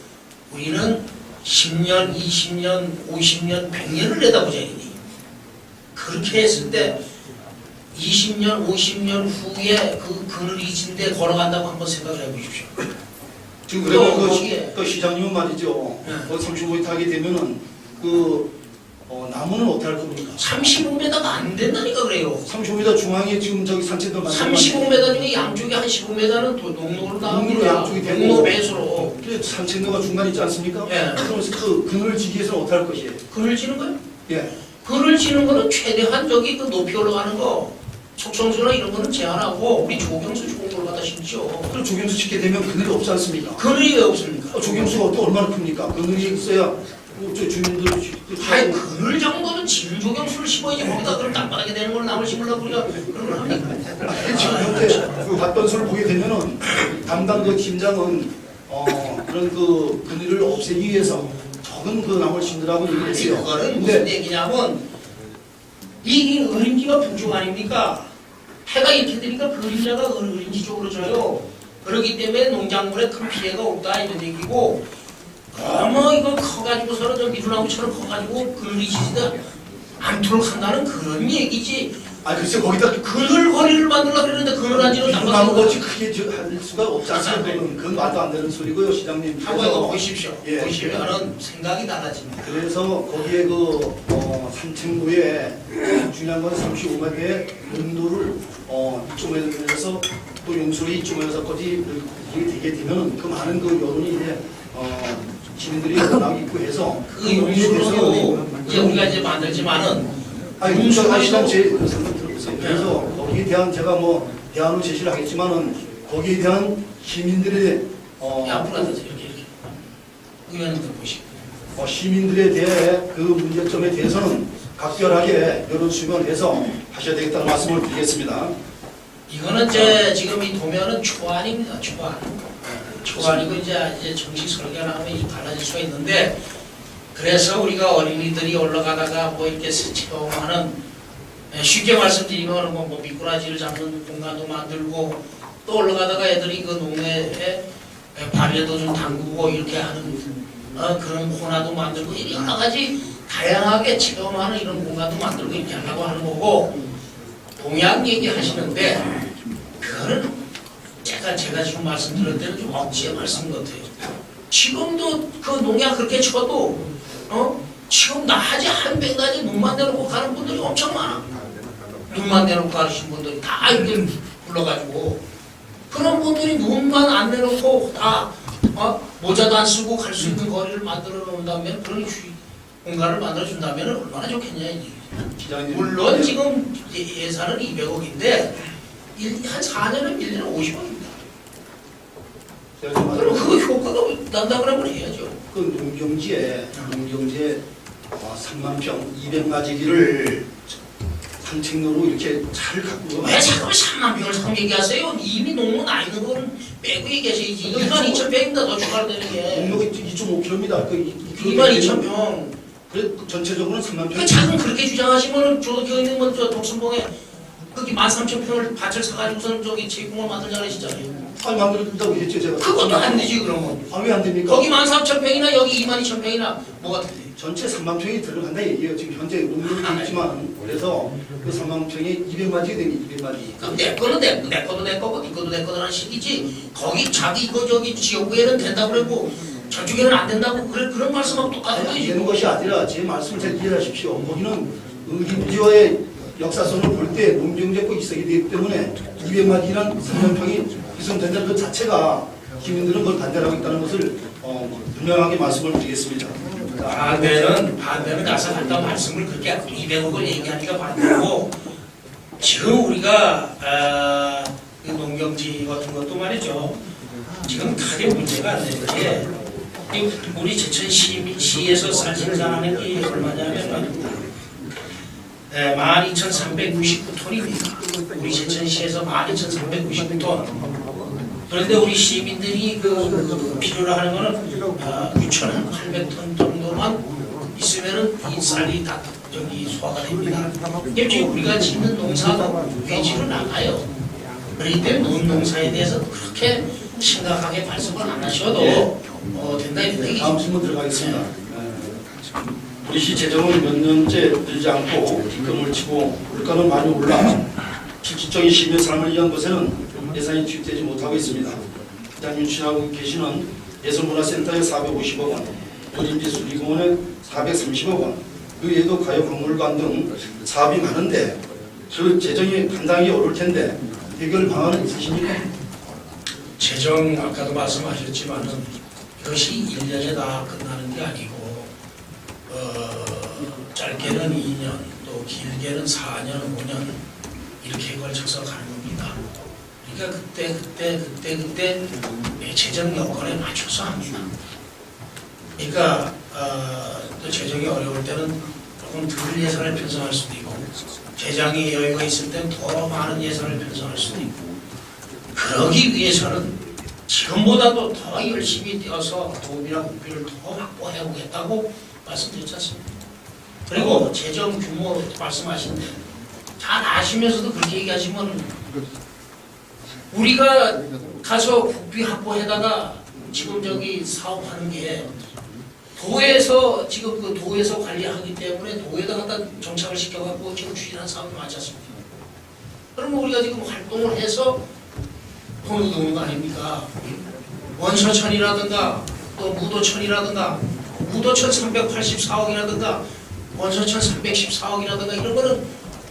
우리는 10년, 20년, 50년, 100년을 내다보자니 그렇게 했을 때 20년, 50년 후에 그 그늘 잊은데 걸어간다고 한번 생각을 해보십시오. 지금 그러면 그 시장님은 말이죠. 네. 그 35m 하게 되면은 나무는 어떻게 할 겁니까? 35m가 안 된다니까 그래요. 35m 중앙에 지금 저기 산책도 35m 중에 양쪽에 한 15m는 농로로 농로로 나옵니다. 양쪽이 되고 농로 배수로. 산책로가 중간에 있지 않습니까? 예. 그러면서 그 그늘 지기 위해서는 어떻게 할 것이에요? 그늘 치는 거요? 예. 그늘 치는 거는 최대한 저기 그 높이 올라가는 거 속성수나 이런 거는 제한하고 우리 조경수 좋은 걸 갖다 심죠. 그럼 조경수 짓게 되면 그늘이 없지 않습니까? 그늘이 왜 없습니까? 조경수가 또 얼마나 큽니까? 그늘이 있어야 저 주민들 아니 그늘 정도는 진조경수를 심어야지 거기다 그럼 땅바닥에 되는 걸 나물 심으려고 우리가 그런 걸 합니까? 지금 현재 그 봤던 수를 보게 되면은 담당 그 팀장은 그런 그 그늘을 없애기 위해서 적은 그 나무를 심으라고 얘기를 아니 했어요. 그거는 무슨 얘기냐면 이게 어림지가 분중 아닙니까? 해가 이렇게 되니까 그림자가 어림지 쪽으로 져요. 그렇기 때문에 농작물에 큰 피해가 없다 이런 얘기고 이거 커가지고서는 저 미루나무처럼 커가지고 그늘이 지지다 않도록 한다는 그런 얘기지. 글쎄 거기다 그늘 거리를 만들려고 그러는데 그늘 안지는 나무 같이 크게 할 수가 없지 않습니까? 그건 말도 안 되는 소리고요, 시장님. 하고 이거 보십시오. 예. 보시면은 생각이 달라집니다. 그래서 거기에 산책로에 중요한 건 35m의 용도를 이쪽에서 또 용소리 이쪽에서까지 이렇게 되게 되면 그 많은 그 여론이 이제 시민들이 나오고 있고 해서 그 용도로 이제 우리가 이제 만들지만은 용서하시는 제 생각 들어보세요. 그래서 거기에 대한 제가 대안을 제시를 하겠지만은 거기에 대한 시민들의 앞으로 가서 이렇게 의원님들 보시고 시민들에 대해 그 문제점에 대해서는 각별하게 여론 수렴을 해서 하셔야 되겠다는 말씀을 드리겠습니다. 이거는 지금 이 도면은 초안입니다. 초안이고 이제 정식 설계를 하면 이 달라질 수가 있는데, 그래서 우리가 어린이들이 올라가다가 뭐 이렇게 체험하는, 쉽게 말씀드리면 뭐 미꾸라지를 잡는 공간도 만들고, 또 올라가다가 애들이 그 농해에 발에도 좀 담그고 이렇게 하는 그런 코너도 만들고, 여러 가지 다양하게 체험하는 이런 공간도 만들고 이렇게 하려고 하는 거고, 동양 얘기 하시는데 그거는 제가 지금 말씀드린 대로 좀 억지의 말씀 같아요. 지금도 그 농약 그렇게 쳐도 지금 낮에 한 100가지 눈만 내놓고 가는 분들이 엄청 많아. 눈만 내놓고 가시는 분들이 다 이렇게 불러가지고, 그런 분들이 눈만 안 내놓고 다 모자도 안 쓰고 갈 수 있는 거리를 만들어 놓는다면, 그런 공간을 만들어 준다면 얼마나 좋겠냐 이게. 물론 지금 예산은 200억인데 한 4년은 1년에 50억입니다. 그럼 그 효과가 난다 그러면 해야죠. 그 농경지에 3만 평 200가지기를 산책로로 이렇게 잘 갖고 왜 자꾸 3만 평을 자꾸 얘기하세요? 이미 농로 나 있는 거는 빼고 얘기하셔야지. 22,000평입니다. 더 추가로 되는 게. 농력이 2.5km입니다. 22,000평. 그래 전체적으로는 3만 평. 그 자꾸 그렇게 주장하시면은 저도 겨 있는 건 저 독순봉에 거기 13,000평을 밭을 사가지고서는 저기 제공을 만들자 그러시잖아요. 아니 만들어준다고 했죠 제가. 그것도 안 되지 그러면. 왜 안 됩니까? 거기 13,000평이나 여기 22,000평이나 뭐가 되지? 전체 3만 평이 들어간다 얘기예요. 지금 현재 농력이 있지만 그래서 그 3만 평이 200마디가 되니 200마디. 그럼 내 거는 내 거도 내 거고 네 거도 내 거라는 식이지. 거기 자기 이거 저기 지역구에는 된다고 그러고 저쪽에는 안 된다고 그런 말씀하고 똑같은 안 거지. 되는 것이 아니라 제 말씀을 잘 이해하십시오. 거기는 의기부지와의 역사선을 볼 때 농경제법이 있었기 때문에 200마디란 3만 평이 훼손된다는 것 자체가 시민들은 그걸 반대하고 있다는 것을 분명하게 말씀을 드리겠습니다. 반대는 가서 갔다 말씀을 그렇게 200억을 얘기하니까 반대고, 지금 우리가 그 농경지 같은 것도 말이죠. 지금 크게 문제가 안 되는 게, 우리 제천시에서 쌀 생산하는 게 얼마냐면 12,399톤입니다. 우리 제천시에서 12,399톤. 그런데 우리 시민들이 그 필요로 하는 거는 6,800톤 정도만 있으면은 이 쌀이 다 저기 소화가 됩니다. 이게 우리가 짓는 농사가 외지로 나가요. 그렇기 때문에 농사에 대해서 그렇게 심각하게 발생을 안 하셔도 된다 이 얘기죠. 다음 질문 들어가겠습니다. 우리 시 재정은 몇 년째 늘지 않고 뒷금을 치고 물가는 많이 올라 실질적인 시민의 삶을 위한 것에는 예산이 투입되지 못하고 있습니다. 기장님 취하고 계시는 예술문화센터에 450억 원, 어린이수리공원에 430억 원, 그 외에도 가요박물관 등 사업이 많은데 그 재정이 감당하기 어려울 텐데 해결 방안은 있으십니까? 재정 아까도 말씀하셨지만은 이것이 1년에 다 끝나는 게 아니고 짧게는 2년 또 길게는 4년 5년 이렇게 걸쳐서 가는 겁니다. 그러니까 그때 재정 여건에 맞춰서 합니다. 그러니까 또 재정이 어려울 때는 조금 덜 예산을 편성할 수도 있고, 재정이 여유가 있을 때는 더 많은 예산을 편성할 수도 있고, 그러기 위해서는 지금보다도 더 열심히 뛰어서 도움이나 국비를 더 확보해 보겠다고 말씀드렸지 않습니까? 그리고 재정 규모 말씀하시는데 잘 아시면서도 그렇게 얘기하시면 우리가 가서 국비 확보에다가 지금 저기 사업하는 게 도에서 지금 그 도에서 관리하기 때문에 도에다 갖다 정착을 시켜갖고 지금 추진한 사업이 많지 않습니까? 그러면 우리가 지금 활동을 해서 돈을 드는 거 아닙니까? 원서천이라든가 또 무도천이라든가 무도천 384억이라든가 원서천 314억이라든가 이런 거는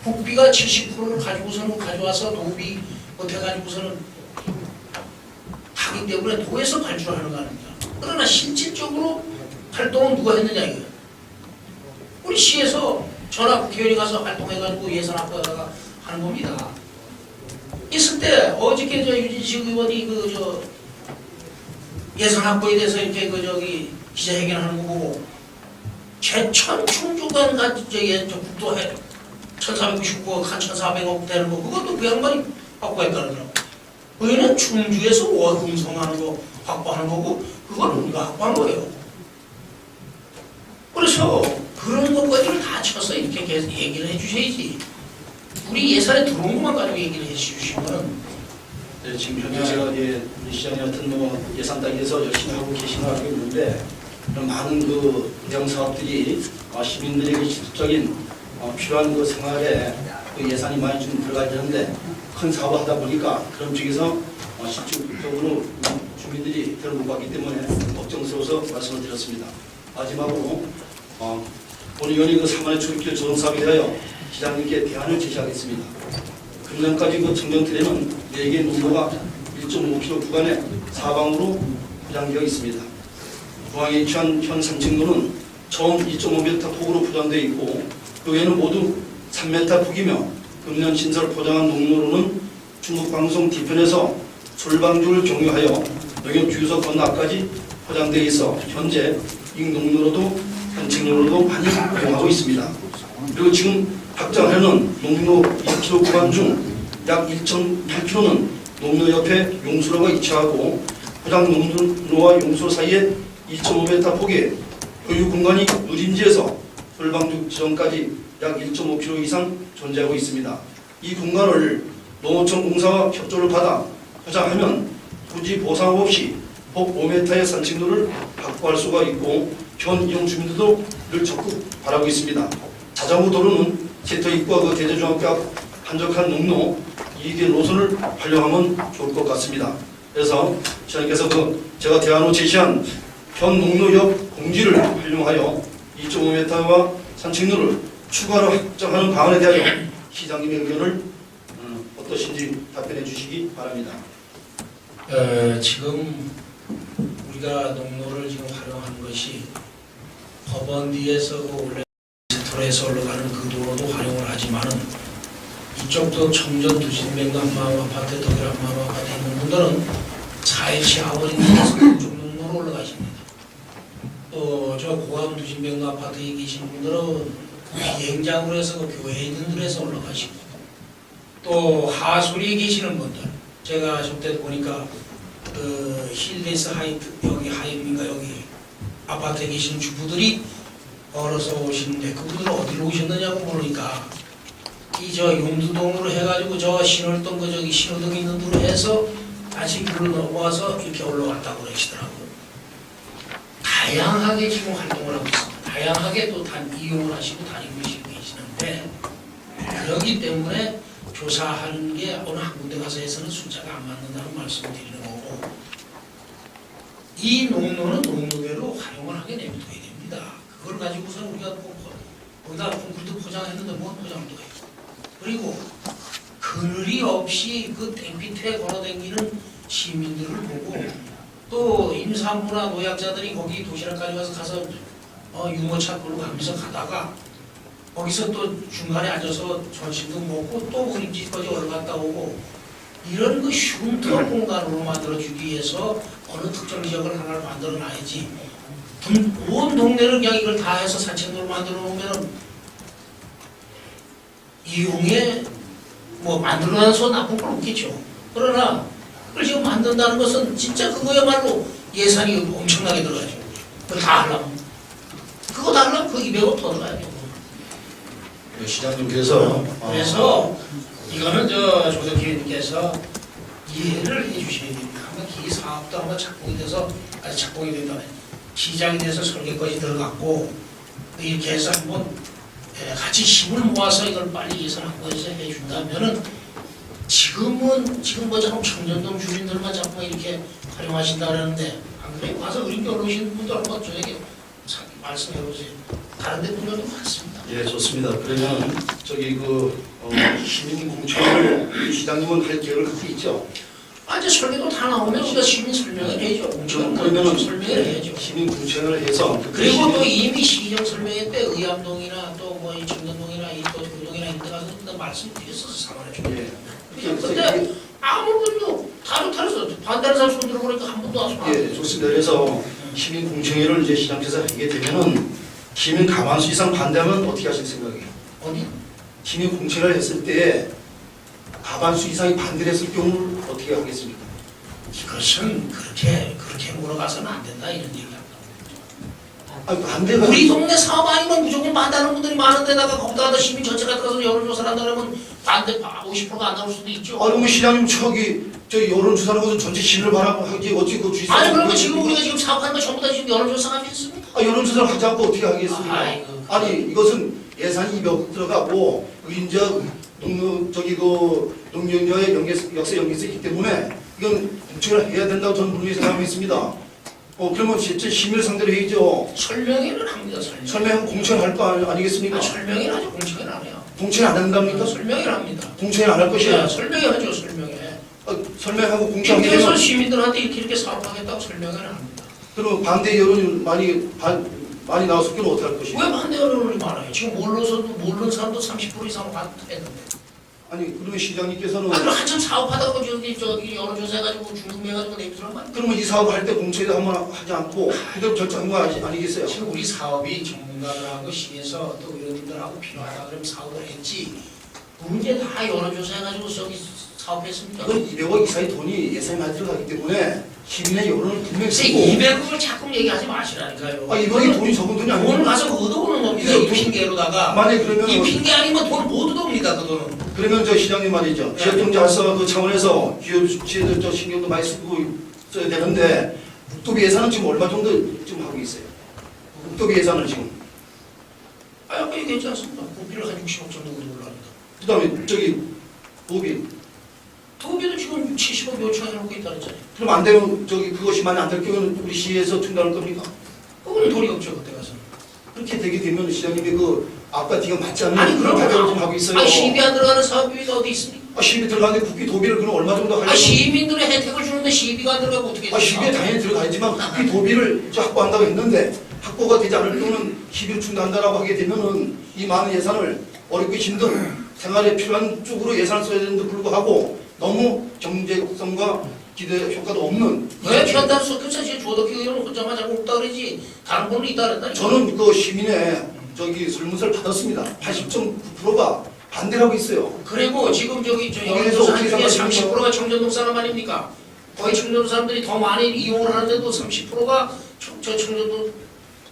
국비가 70%를 가지고서는 가져와서 도비 못해가지고서는 하기 때문에 도에서 발주하는 거 아닙니까? 그러나 실질적으로 활동은 누가 했느냐 이거예요. 우리 시에서 전화 국회의원이 가서 활동해가지고 예산 확보하다가 하는 겁니다. 있을 때 어저께 저 유진식 의원이 그 저 예산 확보에 대해서 이렇게 그 저기 기자회견하는 거 보고 제천 충주간 같이 저기 저 국도 해 1,499억 한 1,400억 되는 거 그것도 그 양반이 확보했다더라고. 우리는 충주에서 음성하는 거 확보하는 거고 그거는 우리가 확보한 거예요. 그래서 그런 것까지를 다 쳐서 이렇게 계속 얘기를 해주셔야지. 우리 예산에 들어온 것만 가지고 얘기를 해주시면 네, 지금 현재 제가 우리 시장님 같은 예산 단위에서 열심히 하고 계신 거 알고 있는데 그런 많은 그 대형 사업들이 시민들에게 실질적인 필요한 그 생활에 그 예산이 많이 좀 들어가야 되는데 큰 사업을 하다 보니까 그런 쪽에서 실질적으로 주민들이 혜택을 못 받기 때문에 걱정스러워서 말씀을 드렸습니다. 마지막으로 본 의원이 그 3만의 초입길 조성 사업에 대하여 시장님께 대안을 제시하겠습니다. 금년까지 그 청정틀에는 4개의 농로가 1.5km 구간에 사방으로 포장되어 있습니다. 중앙에 위치한 현 3층로는 처음 2.5m 폭으로 포장되어 있고 그 외에는 모두 3m 폭이며 금년 신설 포장한 농로로는 중국방송 뒤편에서 솔방주를 경유하여 영역 주유소 건너 앞까지 포장되어 있어 현재 이 농로로도 현층로로도 많이 이용하고 있습니다. 그리고 지금 확장하려는 농로 2km 구간 중 약 1.8km는 농로 옆에 용수로가 위치하고 포장 농로와 용수로 사이에 2.5m 폭의 보유 공간이 누림지에서 솔방주 지점까지 약 1.5km 이상 존재하고 있습니다. 이 공간을 농어촌 공사와 협조를 받아 포장하면 토지 보상 없이 폭 5m의 산책로를 확보할 수가 있고 현 이용 주민들도 늘 적극 바라고 있습니다. 자전거 도로는 세터 입구와 그 대제중학교 앞 한적한 농로 2개 노선을 활용하면 좋을 것 같습니다. 그래서 시장님께서 제가 대안으로 제시한 현 농로 옆 공지를 활용하여 2.5m와 산책로를 추가로 확장하는 방안에 대하여 시장님의 의견을 어떠신지 답변해 주시기 바랍니다. 지금 우리가 농로를 지금 활용하는 것이 법원 뒤에서 원래 세터에서 올라가는 그 도로도 활용을 하지만은 이쪽도 청전 두신뱅 안마을 아파트, 덕일 안마을 아파트 있는 분들은 4일치 하원인 데서 그쪽 농로로 올라가십니다. 또 저 고암 두신뱅 아파트에 계신 분들은 비행장으로 해서 그 교회에 있는 데서 올라가시고 또 하수리에 계시는 분들 제가 저때 보니까 그 힐데스 하이트 여기 하이인가 여기 아파트에 계신 주부들이 걸어서 오시는데 그분들은 어디로 오셨느냐고 모르니까 이 저 용두동으로 해가지고 저 신월동 그 저기 신호등 있는 데로 해서 다시 길을 넘어와서 이렇게 올라왔다고 그러시더라고요. 다양하게 지금 활동을 하고 있습니다. 다양하게 또 이용을 하시고 다니고 계시는데 그렇기 때문에 조사하는 게 어느 한 군데 가서 해서는 숫자가 안 맞는다는 말씀을 드리는 거고 이 농로는 농로대로 활용을 하게 내버려야 됩니다. 그걸 가지고서 우리가 거기다 콘크리트 포장했는데 뭔 포장도 해요. 그리고 그늘이 없이 그 땡빛에 걸어다니는 시민들을 보고 또 임산부나 노약자들이 거기 도시락까지 가서 유모차 끌고 가면서 가다가 거기서 또 중간에 앉아서 점심도 먹고 또 우리 집까지 올라갔다 오고 이런 그 쉼터 공간으로 만들어주기 위해서 어느 특정 지역을 하나를 만들어 놔야지 온 동네를 그냥 이걸 다 해서 산책로로 만들어 놓으면 이용에 뭐 만들어놔서 나쁜 건 없겠죠. 그러나 그걸 지금 만든다는 것은 진짜 그거야말로 예산이 엄청나게 들어가죠. 그거 다 하려면 그거 다 하려면 그 200억 더 들어가야 되고. 시장님께서 그래서 이거는 저 조덕기님께서 이해를 해주셔야 됩니다. 한번 이 사업도 한번 착공이 돼서 착공이 된다면 시장에 대해서 설계까지 들어갔고 이렇게 해서 한번 같이 힘을 모아서 이걸 빨리 예산 확보해서 해준다면은 지금 뭐처럼 청년동 주민들만 자꾸 이렇게 활용하신다는데 안 그래 와서 어렵게 올라오시는 분들 한번 저에게 말씀해 보세요. 다른 데 분들도 많습니다. 예, 좋습니다. 그러면 저기 시민 공청회를 시장님은 할 계획을 갖고 있죠? 이제 설계도 다 나오면 우리가 시민 설명을 해야죠. 그러면은 설명을 해야죠. 시민 공청회를 해서 그리고 또 이미 시정 설명회 때 의암동이나 또 뭐 이 청년동이나 이 또 교동이나 이런 데 가서 말씀드렸어요. 사만의 초록. 예. 근데 아무것도 다 좋다면서 반대하는 사람 손 들어보니까 한 번도 안 쏘아. 예, 좋습니다. 그래서 시민 공청회를 이제 시장께서 하게 되면은 시민 과반수 이상 반대하면 어떻게 하실 생각이에요? 어디? 시민 공청회를 했을 때 과반수 이상이 반대를 했을 경우를 어떻게 하겠습니까? 이것은 그렇게 물어가서는 안 된다 이런 얘기합니다. 아, 반대가 우리 동네 사업 아니면 무조건 반대하는 분들이 많은데다가 거기다가 시민 전체가 들어가서 여론조사를 한다 그러면 반대 50%가 안 나올 수도 있죠. 아니, 뭐 시장님 저 여론조사를 하고서 전체 시민을 바라고 하지 어떻게 그 주의 아니 그러면 지금 우리가 지금 사업하는 거 전부 다 지금 여론조사가 하겠습니까? 아, 여론조사를 하지 않고 어떻게 하겠습니까? 아이고. 아니, 이것은 예산이 200억 들어가고 인적 농경자의 역사 연계성이 있기 때문에 이건 공청회를 해야 된다고 저는 분명히 생각하고 있습니다. 그러면 진짜 시민을 상대로 해야죠. 설명회를 합니다. 설명하고 공청회 할 거 아니겠습니까? 설명회를 하죠. 공청회는 안 해요. 공청회 안 한답니까? 설명회를 합니다. 공청회 안 할 것이야. 설명회 하죠. 설명회. 설명하고 공청회 그래서 되면 시민들한테 이렇게 사업하겠다고 설명회를 합니다. 그럼 반대 여론이 많이 나왔을 경우 어떻게 할 것이야? 왜 반대 여론이 많아요? 지금 모르는 사람도 30% 이상 반대했는데. 아니, 그러면 시장님께서는 그럼 한참 사업하다가 저기 여론조사해가지고 중국해가지고 내비두란 말이야. 그러면 이 사업을 할 때 공청회도 한번 하지 않고 그대로 결정한 거 아니겠어요? 지금 우리 사업이 전문가들하고 시에서 또 의원님들하고 필요하다 그러면 사업을 했지. 문제 다 여론조사해가지고 저기 사업했습니까? 이건 200억 이상의 돈이 예산이 많이 들어가기 때문에 시민의 여론을 분명히 글쎄 쓰고 200억을 자꾸 얘기하지 마시라니까요. 200억이 돈이 적은 돈이 돈을 아니고 가서 얻어오는 겁니다. 이 핑계로다가. 만약에 그러면 이 핑계 아니면 돈 못 얻어옵니다. 그 돈은. 그러면 저 시장님 말이죠. 네. 지역경제 활성화 그 차원에서 기업체들 저 신경도 많이 쓰고 써야 되는데 국토비 예산은 지금 얼마 정도 지금 하고 있어요? 국토비 예산을 지금. 아까 얘기했지 않습니까? 국비를 한 60억 정도 올라갑니다. 그다음에 저기 도비. 도비도 지금 70억 묘청 해놓고 있다 그랬잖아요. 그럼 안 되면 저기 그것이 많이 안 될 경우는 우리 시에서 충당할 겁니까? 그거는 돈이 없죠 그때 가서. 그렇게 되게 되면 시장님이 그 아까 네가 맞지 않는 아니 그런 그럼 가격을 좀 하고 있어요. 아니 시비 안 들어가는 사업이 어디 있습니까? 시비 들어가는데 국비 도비를 그럼 얼마 정도 하려고? 시민들의 혜택을 주는데 시비가 안 들어가고 어떻게 시비에 당연히 들어가야지만 국비 도비를 확보한다고 했는데 확보가 되지 않을 경우는 시비를 충당한다라고 하게 되면은 이 많은 예산을 어렵고 힘든 생활에 필요한 쪽으로 예산을 써야 되는데 불구하고 너무 경제성과 기대 효과도 없는 왜 필요한다는 소리를 지금 조덕기 의원은 혼자만 자꾸 없다 그러지 다른 분은 있다 그랬다니까. 저는 그 시민의 저기 설문서를 받았습니다. 80.9%가 반대를 하고 있어요. 그리고 지금 저기 저 거기에서 여론조사 어떻게 중에 생각하십니까? 30%가 청전동 사람 아닙니까? 거의 청전동 사람들이 더 많이 이용을 하는데도 30%가 저 청전동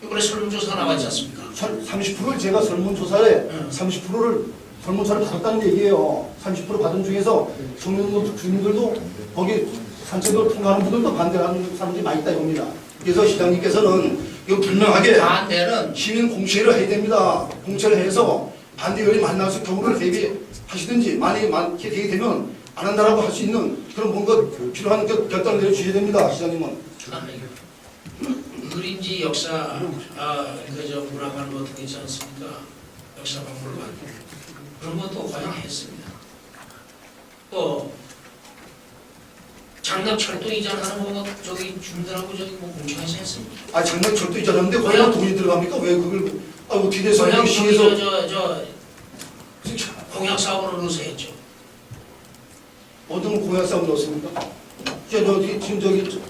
이번에 설문조사가 나왔지 않습니까? 30%를 제가 설문조사에 30%를 설문조사를 받았다는 얘기예요. 30% 받은 중에서 주민들도 거기 산책을 통과하는 분들도 반대하는 사람들이 많이 있다 이겁니다. 그래서 시장님께서는 이거 분명하게 반대는 시민 공청회를 해야 됩니다. 공청회를 해서 반대 의원이 많이 나와서 경우를 대비하시든지 많게 되게 되면 안 한다라고 할 수 있는 그런 뭔가 필요한 그 결단을 내려주셔야 됩니다. 시장님은. 의린지 역사 그저 문화관 같은 게 있지 않습니까? 역사 박물관 그런 것도 과연 했습니다. 또 장갑철도 이전하는 거 저기 주민들하고 저기 뭐 공청회에서 했습니다. 장난 절도 있잖아는데 거기에 돈이 들어갑니까? 왜 그걸 어떻게 돼서 그냥 시에서 저 공약 사업으로 넣어서 했죠. 어떤 공약 사업 넣었습니까? 지금 저기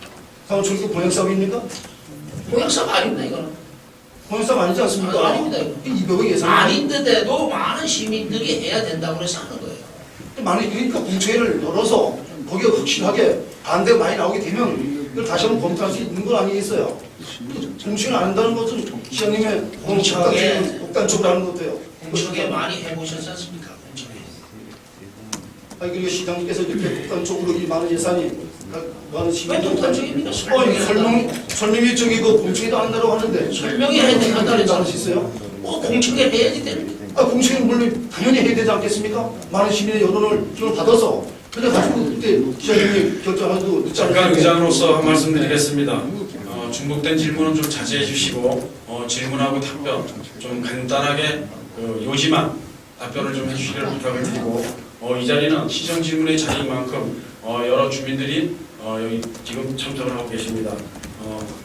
사무총리 공약 사업입니까? 공약 사업 아닙니다 이거는. 공약 사업 아니지 않습니까? 아닙니다 이거. 200억 예산. 아닌데도 많은 시민들이 해야 된다고 해서 하는 거예요. 많이 그러니까 공청회를 열어서 거기에 확실하게 반대가 많이 나오게 되면 이걸 다시 한번 검토할 수 있는 건 아니겠어요? 공청회를 안 한다는 것은 시장님의 독단적으로 하는 것도요. 공청회 많이 해보셨지 않습니까? 공청회. 아니 그리고 시장님께서 이렇게 독단적으로 이 많은 예산이 많은 왜 시민들 독단적입니까? 설명이 저기 그 공청회도 안 한다고 하는데 설명이 해야 된다는 나올 수 있어요? 공청회 해야지 됩니다. 공청회는 물론 당연히 해야 되지 않겠습니까? 많은 시민의 여론을 받아서 근데 가지고 그때 시장님이 결정하도 늦지 잠깐 않을까? 의장으로서 한 말씀 드리겠습니다. 중복된 질문은 좀 자제해 주시고 질문하고 답변 좀 간단하게 요지만 답변을 좀 해주시기를 부탁을 드리고 이 자리는 시정 질문의 자리인 만큼 여러 주민들이 여기 지금 참석을 하고 계십니다.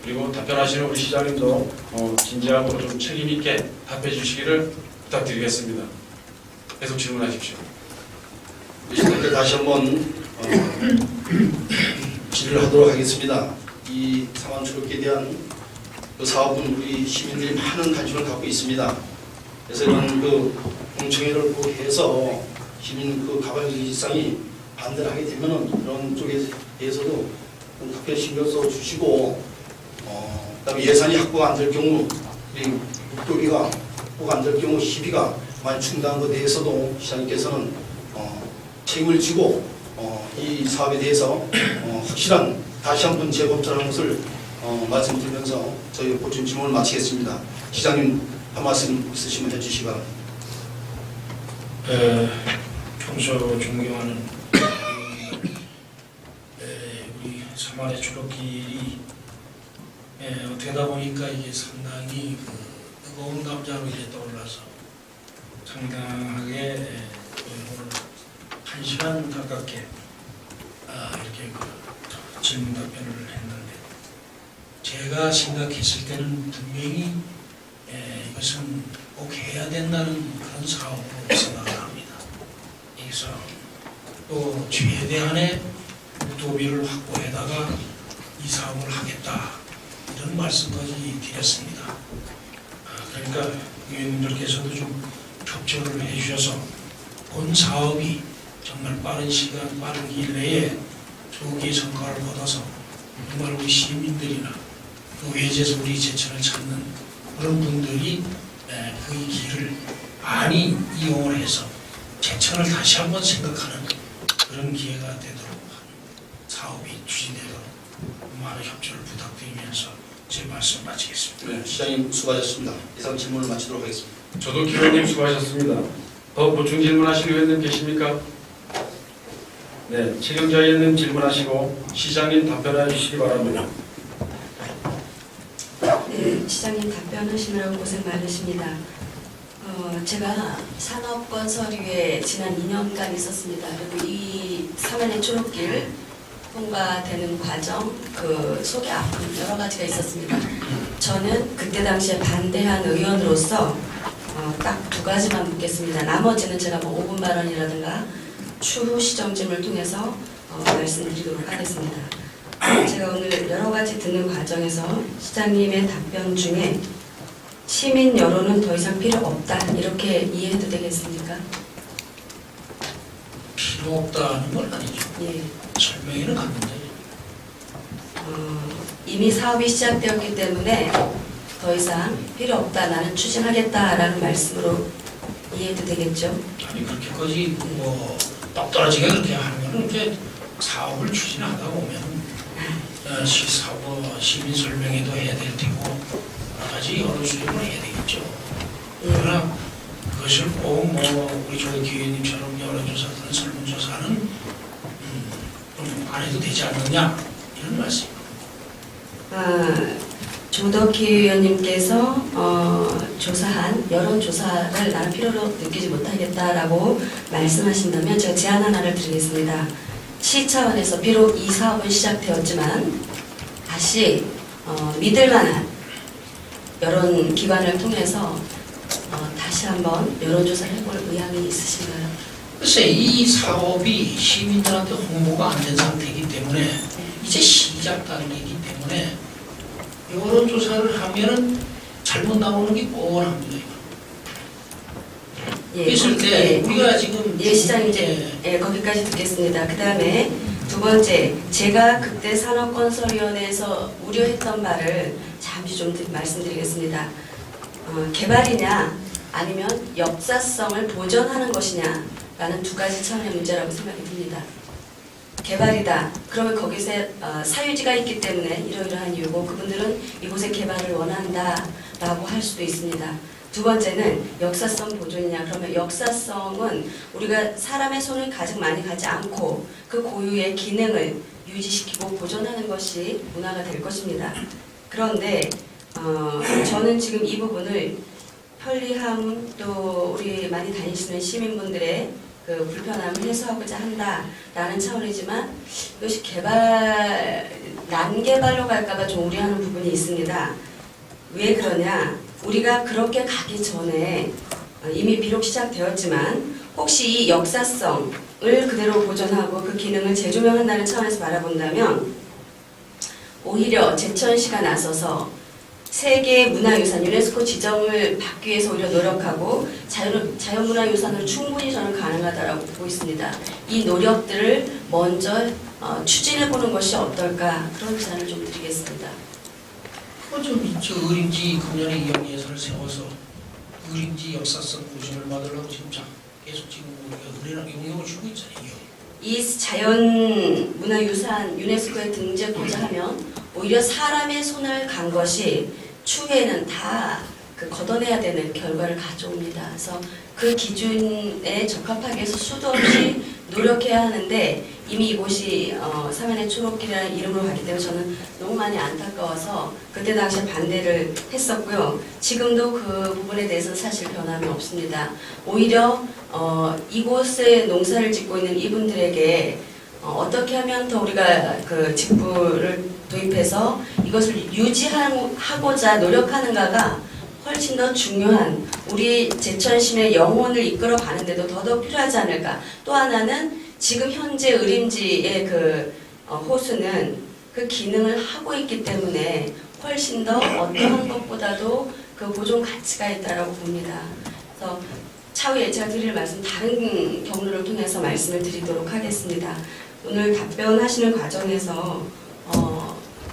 그리고 답변하시는 우리 시장님도 진지하고 좀 책임 있게 답해 주시기를 부탁드리겠습니다. 계속 질문하십시오. 시장님께 다시 한번 질의를 하도록 하겠습니다. 이 상황 초록기에 대한 그 사업은 우리 시민들이 많은 관심을 갖고 있습니다. 그래서 이런 그 공청회를 꼭 해서 시민 그 가발 일상이 반대를 하게 되면은 이런 쪽에 대해서도 좀 특별히 신경 써 주시고, 그다음에 예산이 확보가 안 될 경우, 우리 국도비가 확보가 안 될 경우 시비가 많이 충당한 것에 대해서도 시장님께서는 책임을 지고 이 사업에 대해서 확실한 다시 한번 재검토하는 것을 말씀드리면서 저희 보충 질문을 마치겠습니다. 시장님 한 말씀 있으시면 해주시기 바랍니다. 평소 존경하는 우리 3월의 초록길이 되다 보니까 이게 상당히 뜨거운 감자로 이제 떠올라서 상당하게 오늘 1시간 가깝게 이렇게 질문 답변을 했는데, 제가 생각했을 때는 분명히 이것은 꼭 해야 된다는 그런 사업으로 생각을 합니다. 그래서 또 최대한의 도비를 확보해다가 이 사업을 하겠다, 이런 말씀까지 드렸습니다. 그러니까 의원님들께서도 좀 협조를 해주셔서 본 사업이 정말 빠른 시간, 빠른 길 내에 좋게 성과를 거둬서 정말 우리 시민들이나 그 외지에서 우리 제천을 찾는 그런 분들이 그 길을 많이 이용을 해서 제천을 다시 한번 생각하는 그런 기회가 되도록 사업이 추진되도록 많은 협조를 부탁드리면서 제 말씀 마치겠습니다. 네, 시장님 수고하셨습니다. 이상 질문을 마치도록 하겠습니다. 저도 기호님 수고하셨습니다. 더 보충 질문하실 의원님 계십니까? 네, 최경자 의원님 질문하시고 시장님 답변해 주시기 바랍니다. 네, 시장님 답변하시느라고 고생 많으십니다. 제가 산업건설위에 지난 2년간 있었습니다. 그리고 이 3안의 초록길 통과되는 과정, 그 속에 아픈 여러 가지가 있었습니다. 저는 그때 당시에 반대한 의원으로서 딱 두 가지만 묻겠습니다. 나머지는 제가 뭐 5분 발언이라든가 추후 시정짐을 통해서 말씀드리도록 하겠습니다. 제가 오늘 여러 가지 듣는 과정에서 시장님의 답변 중에 시민 여론은 더 이상 필요 없다, 이렇게 이해해도 되겠습니까? 필요 없다는 건 아니죠. 예. 설명에는 갔는데 이미 사업이 시작되었기 때문에 더 이상 필요 없다, 나는 추진하겠다라는 말씀으로 이해해도 되겠죠? 아니 그렇게까지 뭐 똑떨어지게 그렇게 하는 건 이제 사업을 추진하다 보면 시민 설명회도 해야 될 테고 여러 가지 여러 수립을 해야 되겠죠. 그러나 그것을 꼭 뭐 우리 저희 기회님처럼 여론조사든 설문조사는 안 해도 되지 않느냐, 이런 말씀입니다. 조덕희 의원님께서 조사한 여론조사를 나는 필요로 느끼지 못하겠다라고 말씀하신다면 제가 제안 하나를 드리겠습니다. 시 차원에서 비록 이 사업은 시작되었지만 다시 믿을만한 여론기관을 통해서 다시 한번 여론조사를 해볼 의향이 있으신가요? 글쎄, 이 사업이 시민들한테 홍보가 안 된 상태이기 때문에 이제 시작 단계이기 때문에 여론조사를 하면은 잘못 나오는 게 뻔합니다. 예, 있을 때 예. 우리가 지금 예, 시장님 이제 거기까지 듣겠습니다. 그 다음에 두 번째, 제가 그때 산업건설위원회에서 우려했던 말을 잠시 좀 말씀드리겠습니다. 개발이냐 아니면 역사성을 보존하는 것이냐 라는 두 가지 차원의 문제라고 생각이 듭니다. 개발이다. 그러면 거기서 사유지가 있기 때문에 이러이러한 이유고 그분들은 이곳에 개발을 원한다 라고 할 수도 있습니다. 두 번째는 역사성 보존이냐. 그러면 역사성은 우리가 사람의 손을 가장 많이 가지 않고 그 고유의 기능을 유지시키고 보존하는 것이 문화가 될 것입니다. 그런데 저는 지금 이 부분을 편리함, 또 우리 많이 다니시는 시민분들의 그 불편함을 해소하고자 한다라는 차원이지만 이것이 난개발로 갈까봐 좀 우려하는 부분이 있습니다. 왜 그러냐? 우리가 그렇게 가기 전에 이미 비록 시작되었지만 혹시 이 역사성을 그대로 보존하고 그 기능을 재조명한다는 차원에서 바라본다면 오히려 제천시가 나서서 세계 문화유산 유네스코 지정을 받기 위해서 오히려 노력하고 자연문화유산으로 충분히 저는 가능하다고 보고 있습니다. 이 노력들을 먼저 추진해보는 것이 어떨까 그런 제안을 좀 드리겠습니다. 좀 있죠. 의림지 금년에 이용 예산을 세워서 의림지 역사성 보존을 받으려고 지금 계속 지금 우리가 용역을 주고 있잖아요. 이 자연문화유산 유네스코에 등재하고자 하면 오히려 사람의 손을 간 것이 추후에는 다 걷어내야 되는 결과를 가져옵니다. 그래서 그 기준에 적합하게 해서 수도 없이 노력해야 하는데 이미 이곳이 사면의 초록길이라는 이름으로 갔기 때문에 저는 너무 많이 안타까워서 그때 당시에 반대를 했었고요. 지금도 그 부분에 대해서는 사실 변함이 없습니다. 오히려 이곳에 농사를 짓고 있는 이분들에게 어떻게 하면 더 우리가 그 직부를 도입해서 이것을 유지하고자 노력하는가가 훨씬 더 중요한 우리 제천시민의 영혼을 이끌어 가는데도 더더욱 필요하지 않을까. 또 하나는 지금 현재 의림지의 그 호수는 그 기능을 하고 있기 때문에 훨씬 더 어떠한 것보다도 그 보존 가치가 있다라고 봅니다. 그래서 차후에 제가 드릴 말씀 다른 경로를 통해서 말씀을 드리도록 하겠습니다. 오늘 답변하시는 과정에서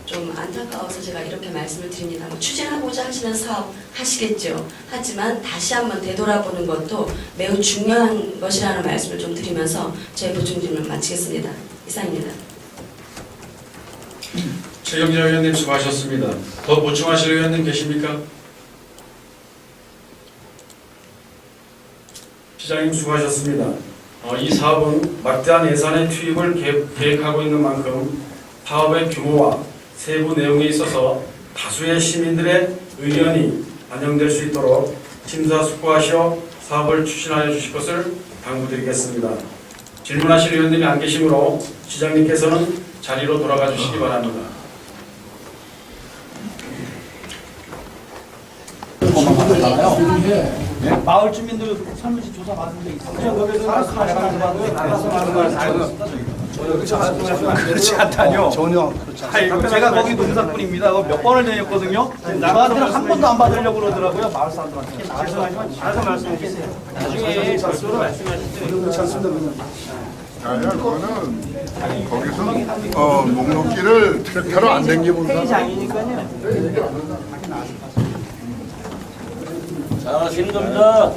좀 안타까워서 제가 이렇게 말씀을 드립니다. 추진하고자 하시는 사업 하시겠죠. 하지만 다시 한번 되돌아보는 것도 매우 중요한 것이라는 말씀을 좀 드리면서 저의 보충 질문을 마치겠습니다. 이상입니다. 최경재 의원님 수고하셨습니다. 더 보충하실 의원님 계십니까? 시장님 수고하셨습니다. 이 사업은 막대한 예산의 투입을 계획하고 있는 만큼 사업의 규모와 세부 내용에 있어서 다수의 시민들의 의견이 반영될 수 있도록 심사숙고하시어 사업을 추진하여 주실 것을 당부드리겠습니다. 질문하실 의원님이 안 계시므로 시장님께서는 자리로 돌아가 주시기 바랍니다. 마을 주민들 설문지 조사 받은 적 있어요. 그렇지 않다뇨. 전혀 그렇지 않습니다. 제가 거기 농사꾼입니다. 몇 번을 다녔거든요. 저한테는 한 번도 안 받으려고 그러더라고요. 마을 사람들한테. 알아서 말씀해 주세요. 나중에 별도로 말씀하시죠. 그렇지 않습니다. 아니야, 그거는 거기서 목록지를 트랙터로 안 댕기면 회장이니까요. 자, 시는 겁니다.